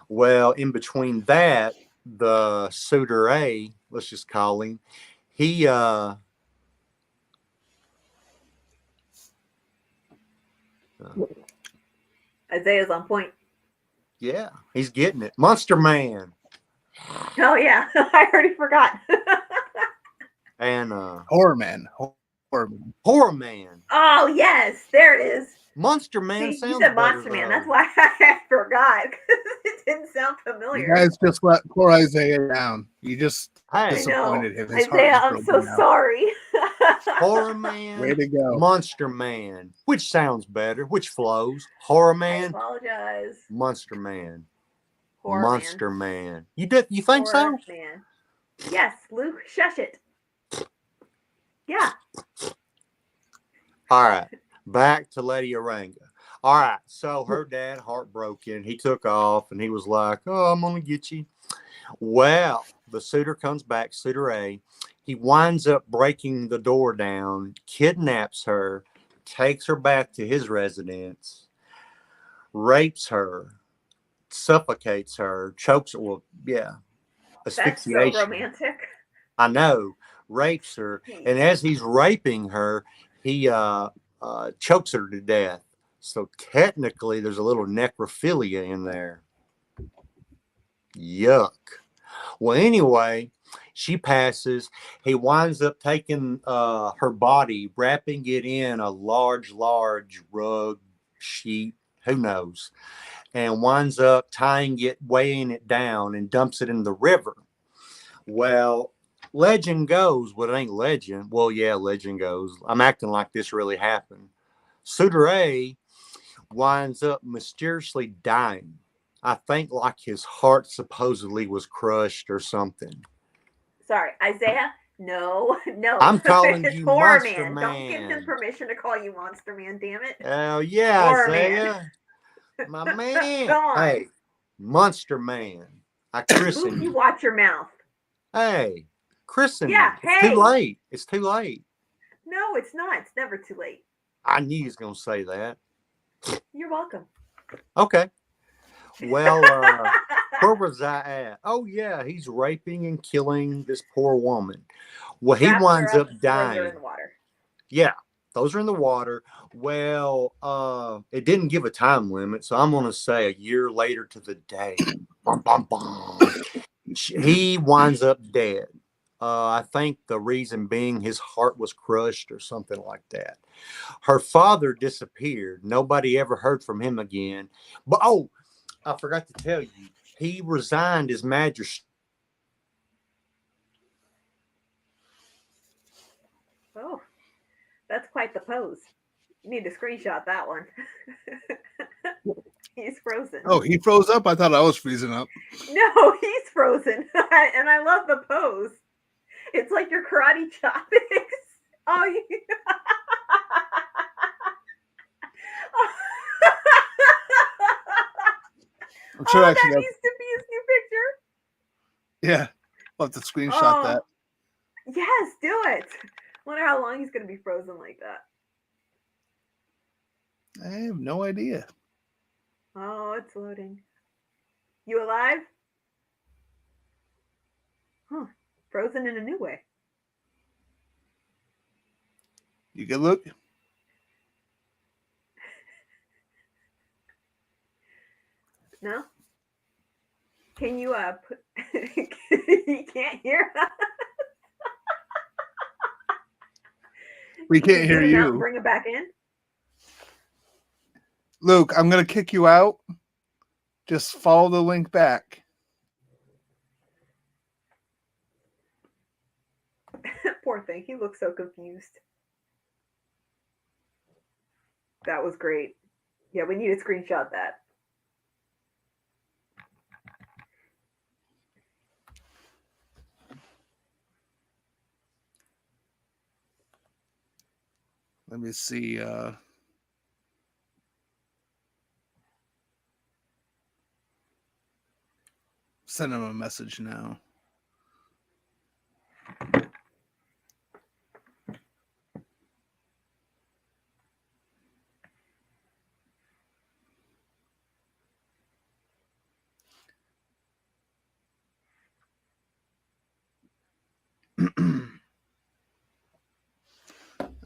Well, in between that, the suitor A, let's just call him, he Isaiah's on point. yeah, he's getting it. Monster Man. Oh yeah, I already forgot. And Horror Man. Horror Man. Horror Man. Oh yes, there it is. Monster Man See, sounds you said better, Monster Man. though. That's why I forgot because it didn't sound You familiar. guys just let poor Isaiah down. You just Hey, I know, disappointed him. His heart Isaiah. is I'm broken so now. sorry. Horror Way Man, to go. Monster Man. Which sounds better? Which flows? Horror I Man, apologize. Monster Man. Horror Monster Man. Man. You think so? Horror Man. Yes, Luke, shush it. Yeah. All right. Back to Lady Oranga. All right. So her dad, heartbroken, he took off and he was like, "Oh, I'm going to get you." Well, the suitor comes back, suitor A. He winds up breaking the door down, kidnaps her, takes her back to his residence, rapes her, suffocates her, chokes her. Well, yeah, That's so asphyxiation. romantic. I know, rapes her, and as he's raping her, he chokes her to death. So technically, there's a little necrophilia in there. Yuck. Well, anyway, she passes. He winds up taking her body, wrapping it in a large rug sheet. Who knows? And winds up tying it, weighing it down, and dumps it in the river. Well, legend goes, well, it ain't legend. Well, yeah, legend goes. I'm acting like this really happened. Suitor A winds up mysteriously dying. I think like his heart supposedly was crushed or something. Sorry, Isaiah. No, no. I'm calling It's you Horror Monster Man. Don't give him Man. permission to call you Monster Man. Damn it. Oh, yeah, Horror Isaiah. My man. Come on. Hey, Monster Man. I christen Luke, you you. watch your mouth. Hey, christen Yeah, me. It's too hey. late. It's too late. No, it's not. It's never too late. I knew he was going to say that. You're welcome. Okay. Well, where was I at? Oh, yeah, he's raping and killing this poor woman. Well, he Wraps winds her up up, throws her dying. in the water. Yeah, those are in the water. Well, it didn't give a time limit, so I'm going to say a year later to the day. Bum, bum, bum. He winds up dead. I think the reason being his heart was crushed or something like that. Her father disappeared. Nobody ever heard from him again. But, oh, I forgot to tell you, he resigned as magistrate. Oh, that's quite the pose. You need to screenshot that one. He's frozen. Oh, he froze up? I thought I was freezing up. No, he's frozen. And I love the pose. It's like your karate chopsticks. Oh, you... I'm sure I that should have. needs to be his new picture. Yeah, I'll have to screenshot that. Yes, do it. Wonder how long he's going to be frozen like that. I have no idea. Oh, it's loading. You alive? Huh. Frozen in a new way. You good, Luke? No? Can you put... You can't hear us? We can't hear Zoom out and you. bring it back in? Luke, I'm going to kick you out. Just follow the link back. Poor thing. He looks so confused. That was great. Yeah, we need to screenshot that. Let me see. Send him a message now.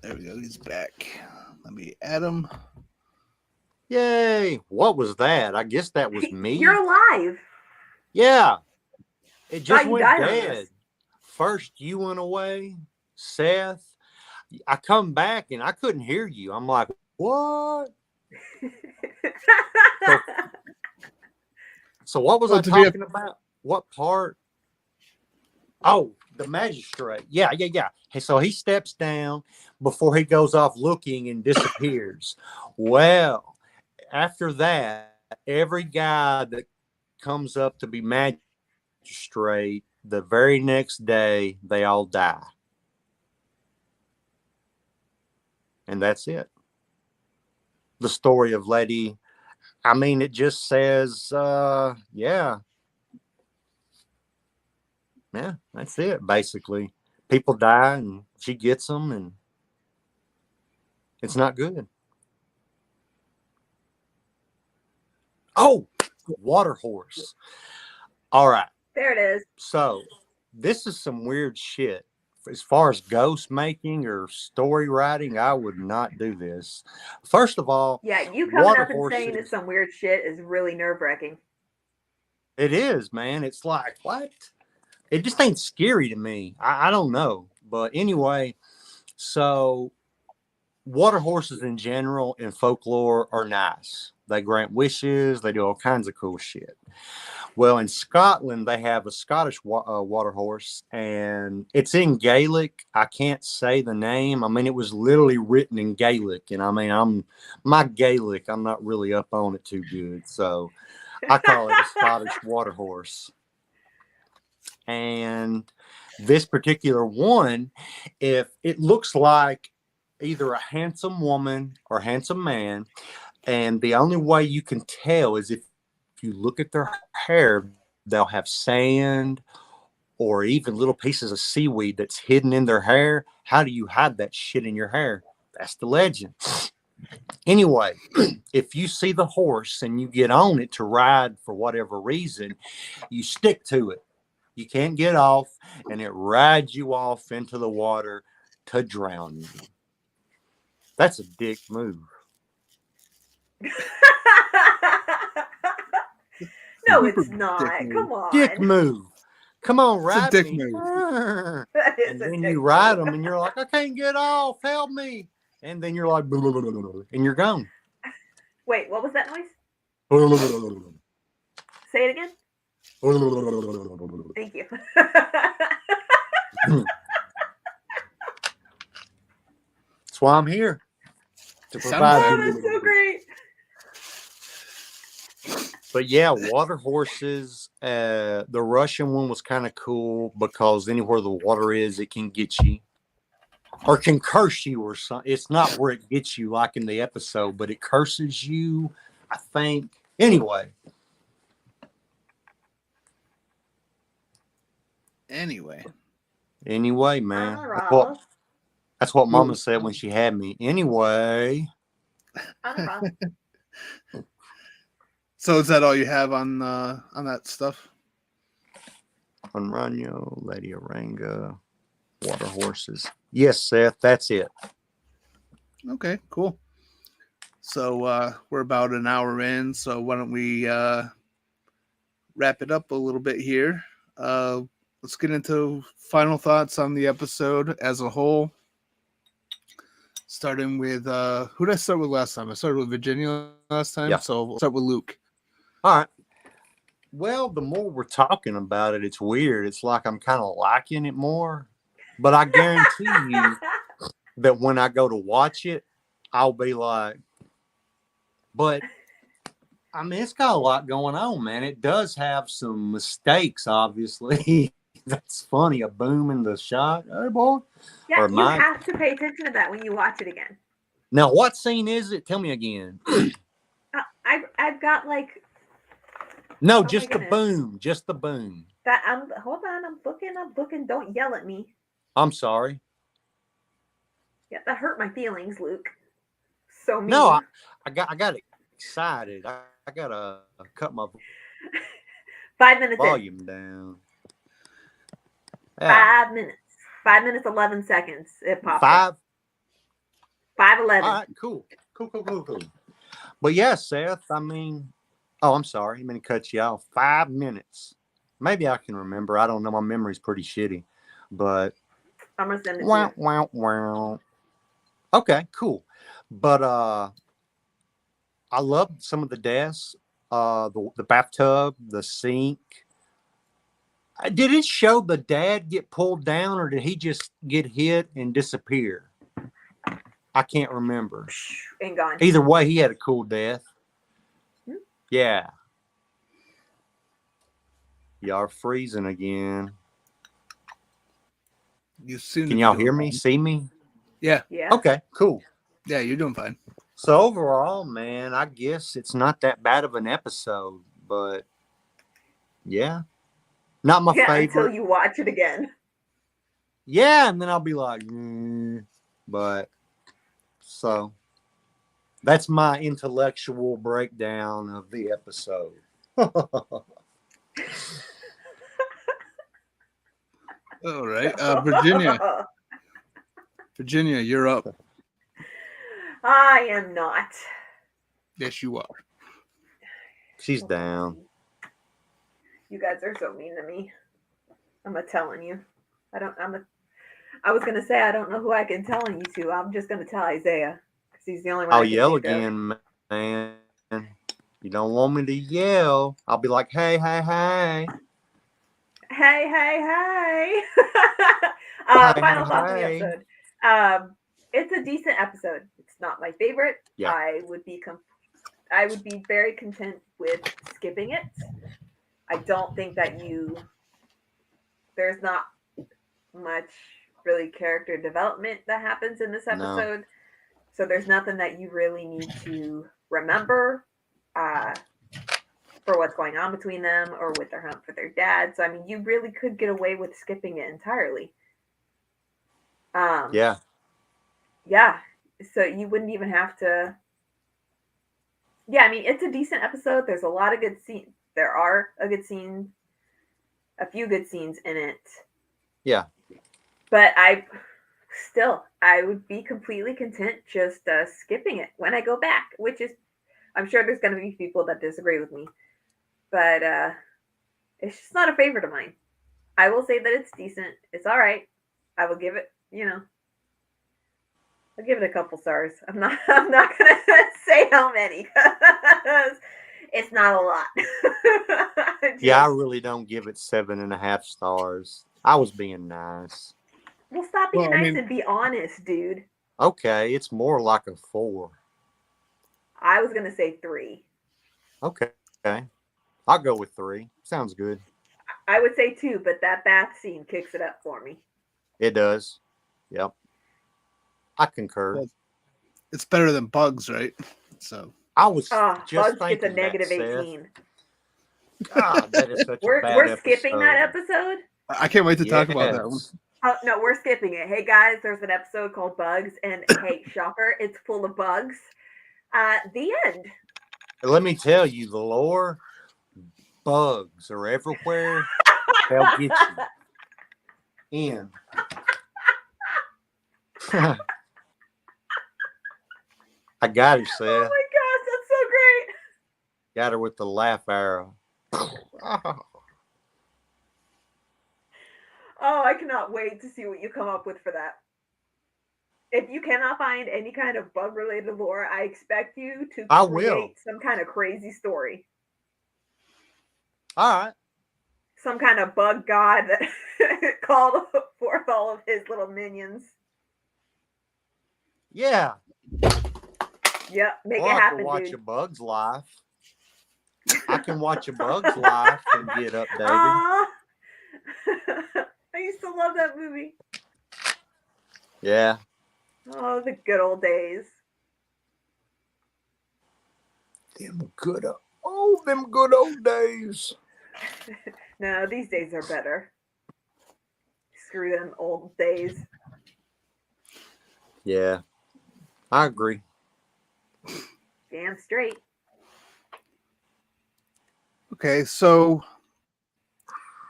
There we go. He's back. Let me add him. Yay! What was that? I guess that was me. You're alive. Yeah. It just Thought you went died on dead. this. First, you went away, Seth. I come back and I couldn't hear you. I'm like, what? So what was I talking about? What part? Oh, the magistrate. Yeah. Hey, so he steps down before he goes off looking and disappears. Well, after that, every guy that comes up to be magistrate, the very next day, they all die. And that's it. The story of Lady. I mean, it just says, yeah, that's it. Basically, people die and she gets them, and it's not good. Oh, water horse. All right. There it is. So this is some weird shit. As far as ghost making or story writing, I would not do this. First of all, Yeah, you coming water up and saying horses- it's some weird shit is really nerve-wracking. It is, man. It's like, what? It just ain't scary to me. I don't know. But anyway, so water horses in general in folklore are nice. They grant wishes. They do all kinds of cool shit. Well, in Scotland, they have a Scottish water horse, and it's in Gaelic. I can't say the name. I mean, it was literally written in Gaelic, and I mean, my Gaelic, I'm not really up on it too good, so I call it a Scottish water horse. And this particular one, if it looks like either a handsome woman or handsome man, and the only way you can tell is if you look at their hair, they'll have sand or even little pieces of seaweed that's hidden in their hair. How do you hide that shit in your hair? That's the legend. Anyway, if you see the horse and you get on it to ride for whatever reason, you stick to it. You can't get off, and it rides you off into the water to drown you. That's a dick move. No, it's not. Come on. Dick move. Come on, ride dick me. move. And then you ride them, and you're like, I can't get off. Help me. And then you're like, and you're gone. Wait, what was that noise? Say it again. Thank you. That's why I'm here. To provide Oh, you. that's so great. But yeah, water horses. The Russian one was kind of cool because anywhere the water is, it can get you or can curse you or something. It's not where it gets you like in the episode, but it curses you, I think. Anyway, man. That's what Mama said when she had me. Anyway. So is that all you have on that stuff? On Ranyo, Lady Oranga, water horses. Yes, Seth, that's it. Okay, cool. So we're about an hour in, so why don't we wrap it up a little bit here. Let's get into final thoughts on the episode as a whole. Starting with who did I start with last time? I started with Virginia last time, so we'll start with Luke. All right. Well, the more we're talking about it, it's weird. It's like I'm kind of liking it more. But I guarantee you that when I go to watch it, I'll be like, but I mean, it's got a lot going on, man. It does have some mistakes, obviously. That's funny. A boom in the shot. Hey, boy. Yeah, you have to pay attention to that when you watch it again. Now, what scene is it? Tell me again. I've got like. No, just the boom. Just the boom. Hold on, I'm looking. Don't yell at me. I'm sorry. Yeah, that hurt my feelings, Luke. So No, mean. I got excited. I gotta cut my 5 minutes in. volume down. Yeah, 5 minutes. 5 minutes 11 seconds. It popped up. 5. 5:11. All right, cool. Cool. But yeah, Seth, I mean, oh, I'm sorry. I'm going to cut you off. 5 minutes. Maybe I can remember. I don't know. My memory's pretty shitty. But I'm gonna send it to you. wow. Okay, cool. But I love some of the deaths. The bathtub, the sink. Did it show the dad get pulled down, or did he just get hit and disappear? I can't remember. And gone. Either way, he had a cool death. Hmm? Yeah. Y'all are freezing again. You seem Can to y'all be hear doing me? fine. See me? Yeah. Yeah. Okay, cool. Yeah, you're doing fine. So overall, man, I guess it's not that bad of an episode, but yeah, not my Yeah, favorite. until you watch it again. Yeah, and then I'll be like, but so that's my intellectual breakdown of the episode. All right. Virginia, you're up. I am not. Yes, you are. She's down. You guys are so mean to me. I'm telling you. I was gonna say I don't know who I can tell you to. I'm just gonna tell Isaiah because he's the only one. I'll I can yell think again, man. You don't want me to yell. I'll be like, hey. Hey. Final thoughts on the episode. It's a decent episode. It's not my favorite. Yeah. I would be very content with skipping it. I don't think that there's not much really character development that happens in this episode. No. So there's nothing that you really need to remember for what's going on between them or with their hunt for their dad. So I mean, you really could get away with skipping it entirely. Yeah. Yeah. So you wouldn't even have to. Yeah, I mean, it's a decent episode. There's a lot of good scenes. There are a few good scenes in it. Yeah. But I would be completely content just skipping it when I go back, which is, I'm sure there's going to be people that disagree with me. But it's just not a favorite of mine. I will say that it's decent. It's all right. I will give it, I'll give it a couple stars. I'm not gonna say how many because it's not a lot. Yeah, I really don't give it 7.5 stars. I was being nice. Well, stop being nice and be honest, dude. Okay, it's more like a 4. I was gonna say 3. Okay, I'll go with 3. Sounds good. I would say 2, but that bath scene kicks it up for me. It does. Yep. I concur. Well, it's better than Bugs, right? So I was just Bugs thinking gets a negative that, 18. God, that is such a bad We're skipping that episode. I can't wait to talk about that one. Oh no, we're skipping it. Hey guys, there's an episode called Bugs, and hey, shocker, it's full of bugs. The end. Let me tell you, the lore, bugs are everywhere. They'll get you in. I got her, Seth. Oh my gosh, that's so great. Got her with the laugh arrow. Oh, I cannot wait to see what you come up with for that. If you cannot find any kind of bug-related lore, I expect you to create some kind of crazy story. All right. Some kind of bug god that called forth all of his little minions. Yeah. Yep, make it happen, dude. I can watch a bug's life. I can watch a bug's life and get updated. I used to love that movie. Yeah. Oh, the good old days. Them good old days. No, these days are better. Screw them old days. Yeah, I agree. Damn straight. Okay, so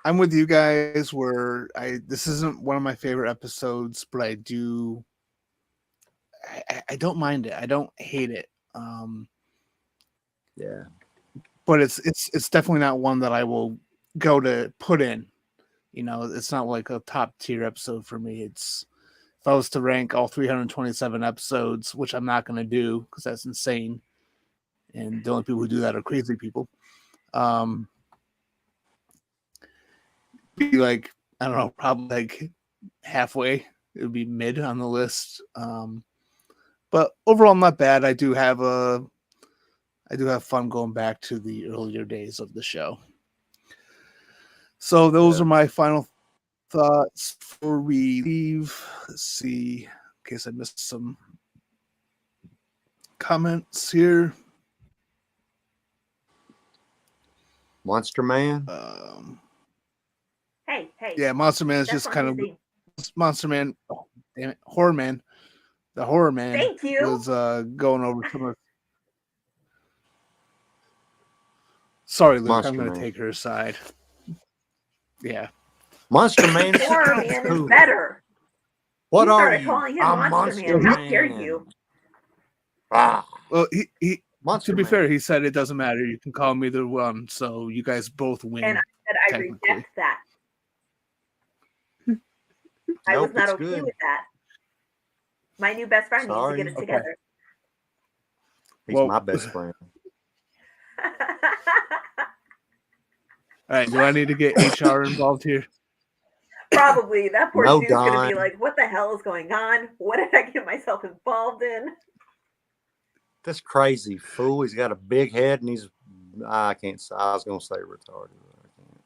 I'm with you guys where this isn't one of my favorite episodes, but I don't mind it. I don't hate it. Yeah. But it's definitely not one that I will go to put in. It's not like a top tier episode for me. It's if I was to rank all 327 episodes, which I'm not going to do because that's insane, and the only people who do that are crazy people. Be like, I don't know, probably like halfway. It would be mid on the list. But overall, not bad. I do have fun going back to the earlier days of the show. So those are my final thoughts before we leave. Let's see, in case I missed some comments here. Monster Man. Hey. Yeah, Monster Man is That's just on kind his of theme. Monster Man. Oh, damn it, Horror Man. The Horror Man Thank you. was going over some of. Sorry, Luke. Monster I'm going to Man. take her aside. Yeah. Monster Man. Horror Man is better. What You are started you? calling him I'm Monster Man. How dare you? Ah, Well, he Monster to be Man. fair, he said it doesn't matter. You can call me either one. So you guys both win. And I said I technically. reject that. I was not okay with that. My new best friend needs to get it together. He's my best friend. All right, do I need to get HR involved here? Probably. That poor No, dude's going to be Don. like, what the hell is going on? What did I get myself involved in? This crazy fool. He's got a big head and I can't say. I was going to say retarded. But I can't.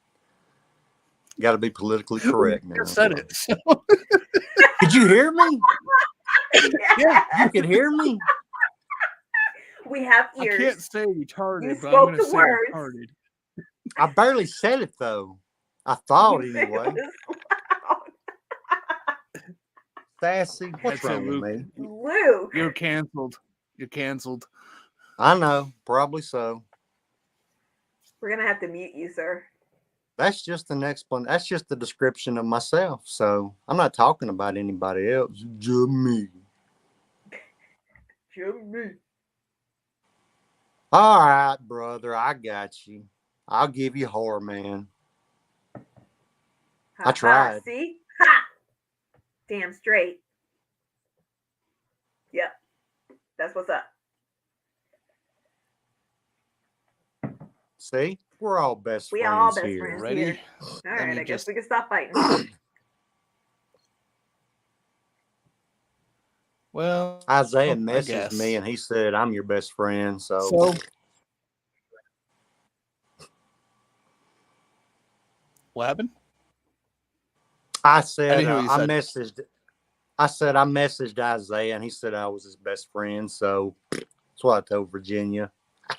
Got to be politically correct now. You said it. So. Could you hear me? Yeah, you could hear me. We have ears. I can't say retarded, You but I'm spoke going to the say words. retarded. I barely said it though. I thought You said it anyway. was loud. Sassy, what's That's it, wrong with Luke. me? Luke. You're canceled. You're canceled. I know, probably so. We're going to have to mute you, sir. That's just an explanation. That's just the description of myself. So I'm not talking about anybody else. Just me. Just me. All right, brother. I got you. I'll give you Horror Man. I tried. See? Ha! Damn straight. Yep. That's what's up. See? We're all best We friends all best here. friends Ready? here. All right, I guess just- we can stop fighting. Well, Isaiah I messaged guess. me and he said, I'm your best friend. So what happened? I said, didn't hear what you said. I messaged Isaiah and he said I was his best friend. So that's what I told Virginia.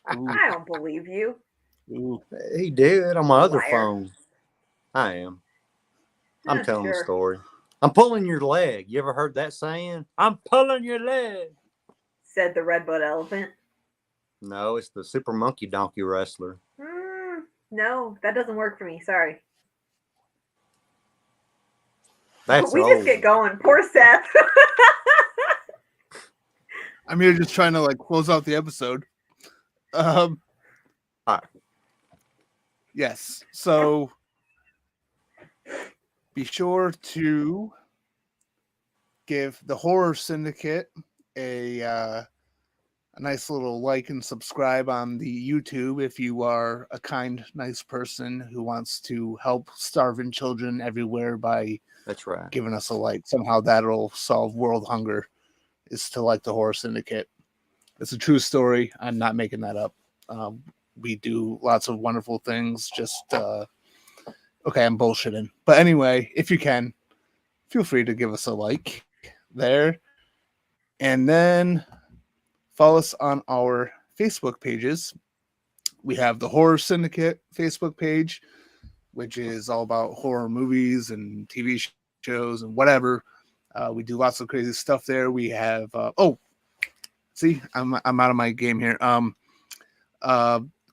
I don't believe you. Ooh. He did on my other Liar. phone. I am. I'm telling the Sure. story. I'm pulling your leg. You ever heard that saying? I'm pulling your leg. Said the redbud elephant. No, it's the super monkey donkey wrestler. No, that doesn't work for me. Sorry. That's we old. just get going. Poor Seth. I'm here just trying to like close out the episode. All right. Yes. So be sure to give the Horror Syndicate a nice little like and subscribe on the YouTube if you are a kind, nice person who wants to help starving children everywhere by That's right. giving us a like. Somehow that'll solve world hunger, is to like the Horror Syndicate. It's a true story. I'm not making that up. We do lots of wonderful things. Just okay, I'm bullshitting. But anyway, if you can, feel free to give us a like there. And then follow us on our Facebook pages. We have the Horror Syndicate Facebook page. which is all about horror movies and TV shows and whatever. We do lots of crazy stuff there. We have see, I'm out of my game here.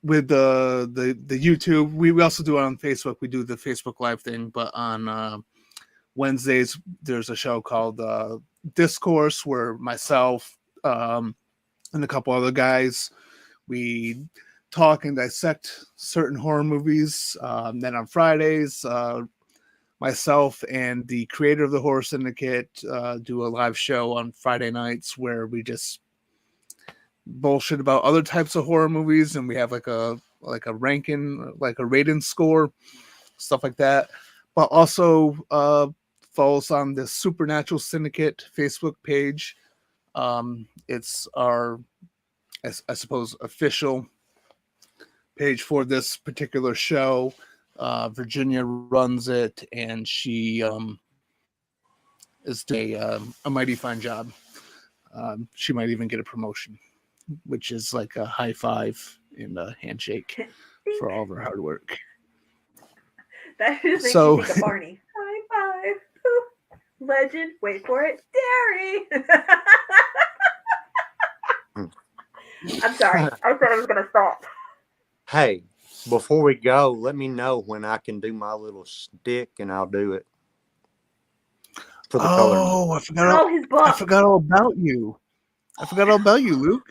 With the YouTube, we also do it on Facebook. We do the Facebook Live thing, but on Wednesdays there's a show called Discourse where myself and a couple other guys, we talk and dissect certain horror movies. Then on Fridays, myself and the creator of the Horror Syndicate do a live show on Friday nights where we just bullshit about other types of horror movies, and we have like a ranking, like a rating score, stuff like that. But also follow us on the Supernatural Syndicate Facebook page. It's our, I suppose, official page for this particular show. Virginia runs it, and she is doing a mighty fine job. She might even get a promotion, which is like a high five and a handshake for all of her hard work. That just makes me think of Barney. High five. Legend. Wait for it. Dairy. I'm sorry. I said I was going to stop. Hey, before we go, let me know when I can do my little stick, and I'll do it. For the color. I forgot all about you. I forgot all about you, Luke.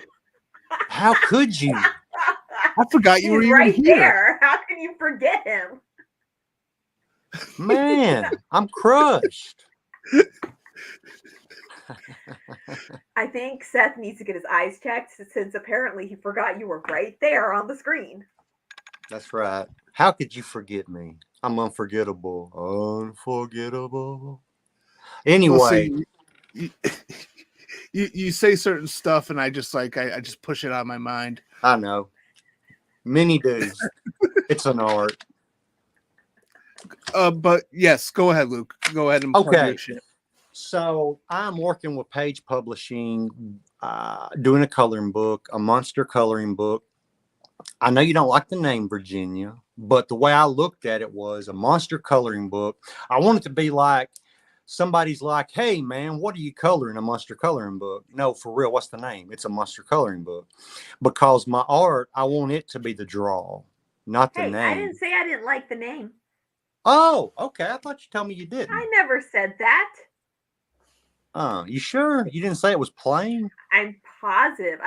How could you? I forgot you were right even here. There. How can you forget him? Man, I'm crushed. I think Seth needs to get his eyes checked since apparently he forgot you were right there on the screen. That's right. How could you forget me? I'm unforgettable. Unforgettable. Anyway. Well, you say certain stuff, and I just I just push it out of my mind. I know. Many do. It's an art. But yes, go ahead, Luke. Go ahead and plug your shit. So I'm working with Page Publishing, doing a coloring book, a monster coloring book. I know you don't like the name Virginia, but the way I looked at it was a monster coloring book. I want it to be like somebody's like, hey, man, what are you coloring? A monster coloring book. No, for real, what's the name? It's a monster coloring book. Because my art, I want it to be the draw, not the name. I didn't say I didn't like the name. Oh, okay. I thought you told me you didn't. I never said that. You sure? You didn't say it was plain? I'm positive.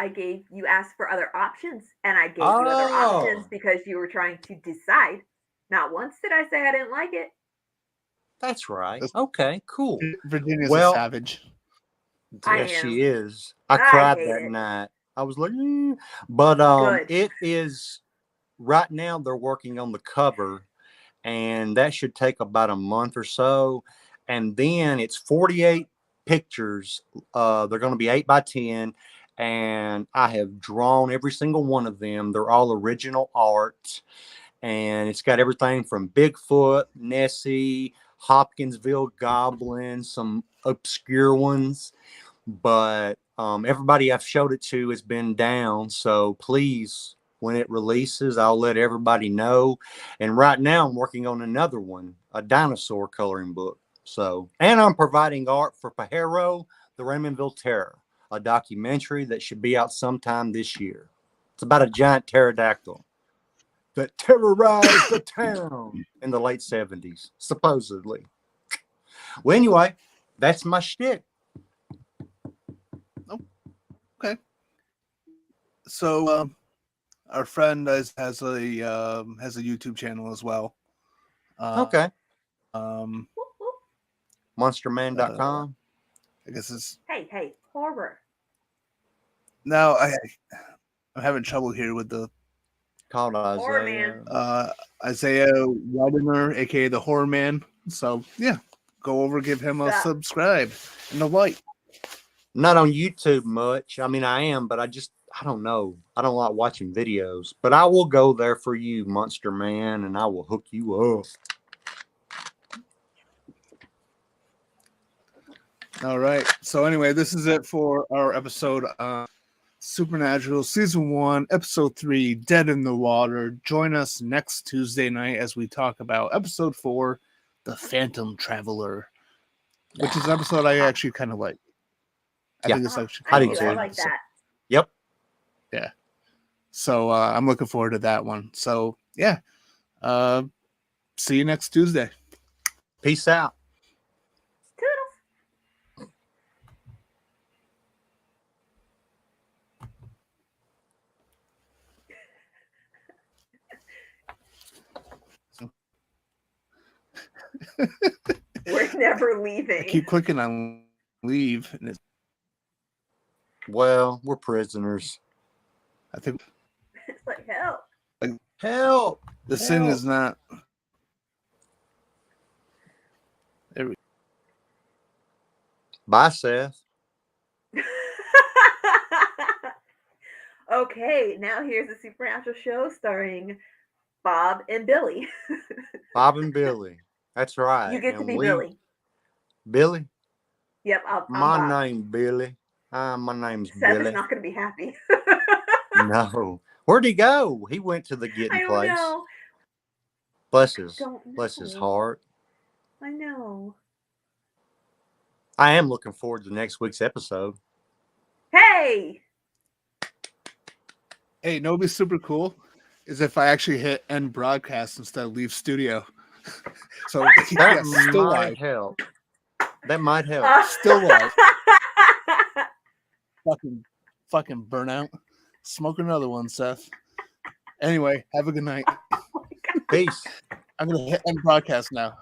You asked for other options, and I gave you other options because you were trying to decide. Not once did I say I didn't like it. That's right. Okay, cool. Virginia's a savage. Yes, she is. I cried that night. I was like, but it is right now. They're working on the cover, and that should take about a month or so. And then it's 48 pictures. They're going to be 8 by 10, and I have drawn every single one of them. They're all original art, and it's got everything from Bigfoot, Nessie, Hopkinsville Goblin, some obscure ones, but everybody I've showed it to has been down. So please, when it releases, I'll let everybody know. And right now I'm working on another one, a dinosaur coloring book. So, and I'm providing art for Pajero, the Raymondville Terror, a documentary that should be out sometime this year. It's about a giant pterodactyl that terrorized the town in the late 70s, supposedly. Well, anyway, that's my shtick. Okay. So, our friend has a YouTube channel as well. Okay. Monsterman.com. I guess it's. Hey, horror. Now I'm having trouble here with the. Called Isaiah. Isaiah Widener, aka the Horror Man. So yeah, go over, give him a subscribe and a like. Not on YouTube much. I mean, I am, but I don't know. I don't like watching videos. But I will go there for you, Monster Man, and I will hook you up. All right. So anyway, this is it for our episode on Supernatural Season 1, Episode 3, Dead in the Water. Join us next Tuesday night as we talk about Episode 4, The Phantom Traveler, which is an episode I actually kind of like. I think it's actually I kind do of a too. I fun like episode. that. Yep. Yeah. So I'm looking forward to that one. So, yeah. See you next Tuesday. Peace out. Toodles. We're never leaving. I keep clicking on leave, and it's, Well, we're prisoners. I think It's like, help. Help. this thing is not. There we Bye, Seth. Okay, now here's the Supernatural show starring Bob and Billy. Bob and Billy. That's right. You get to And be Billy. Billy? Yep, I'm My Bob. name Billy. My name's Seth Billy. is not going to be happy. No. Where'd he go? He went to the I getting don't place. know. Bless his Don't his know. heart. I know. I am looking forward to next week's episode. Hey! Hey, no, what'd be super cool is if I actually hit end broadcast instead of leave studio. So That yeah, still might live, help. That might help. still live. Fucking burnout. Smoke another one, Seth. Anyway, have a good night. Peace. I'm gonna hit end broadcast now.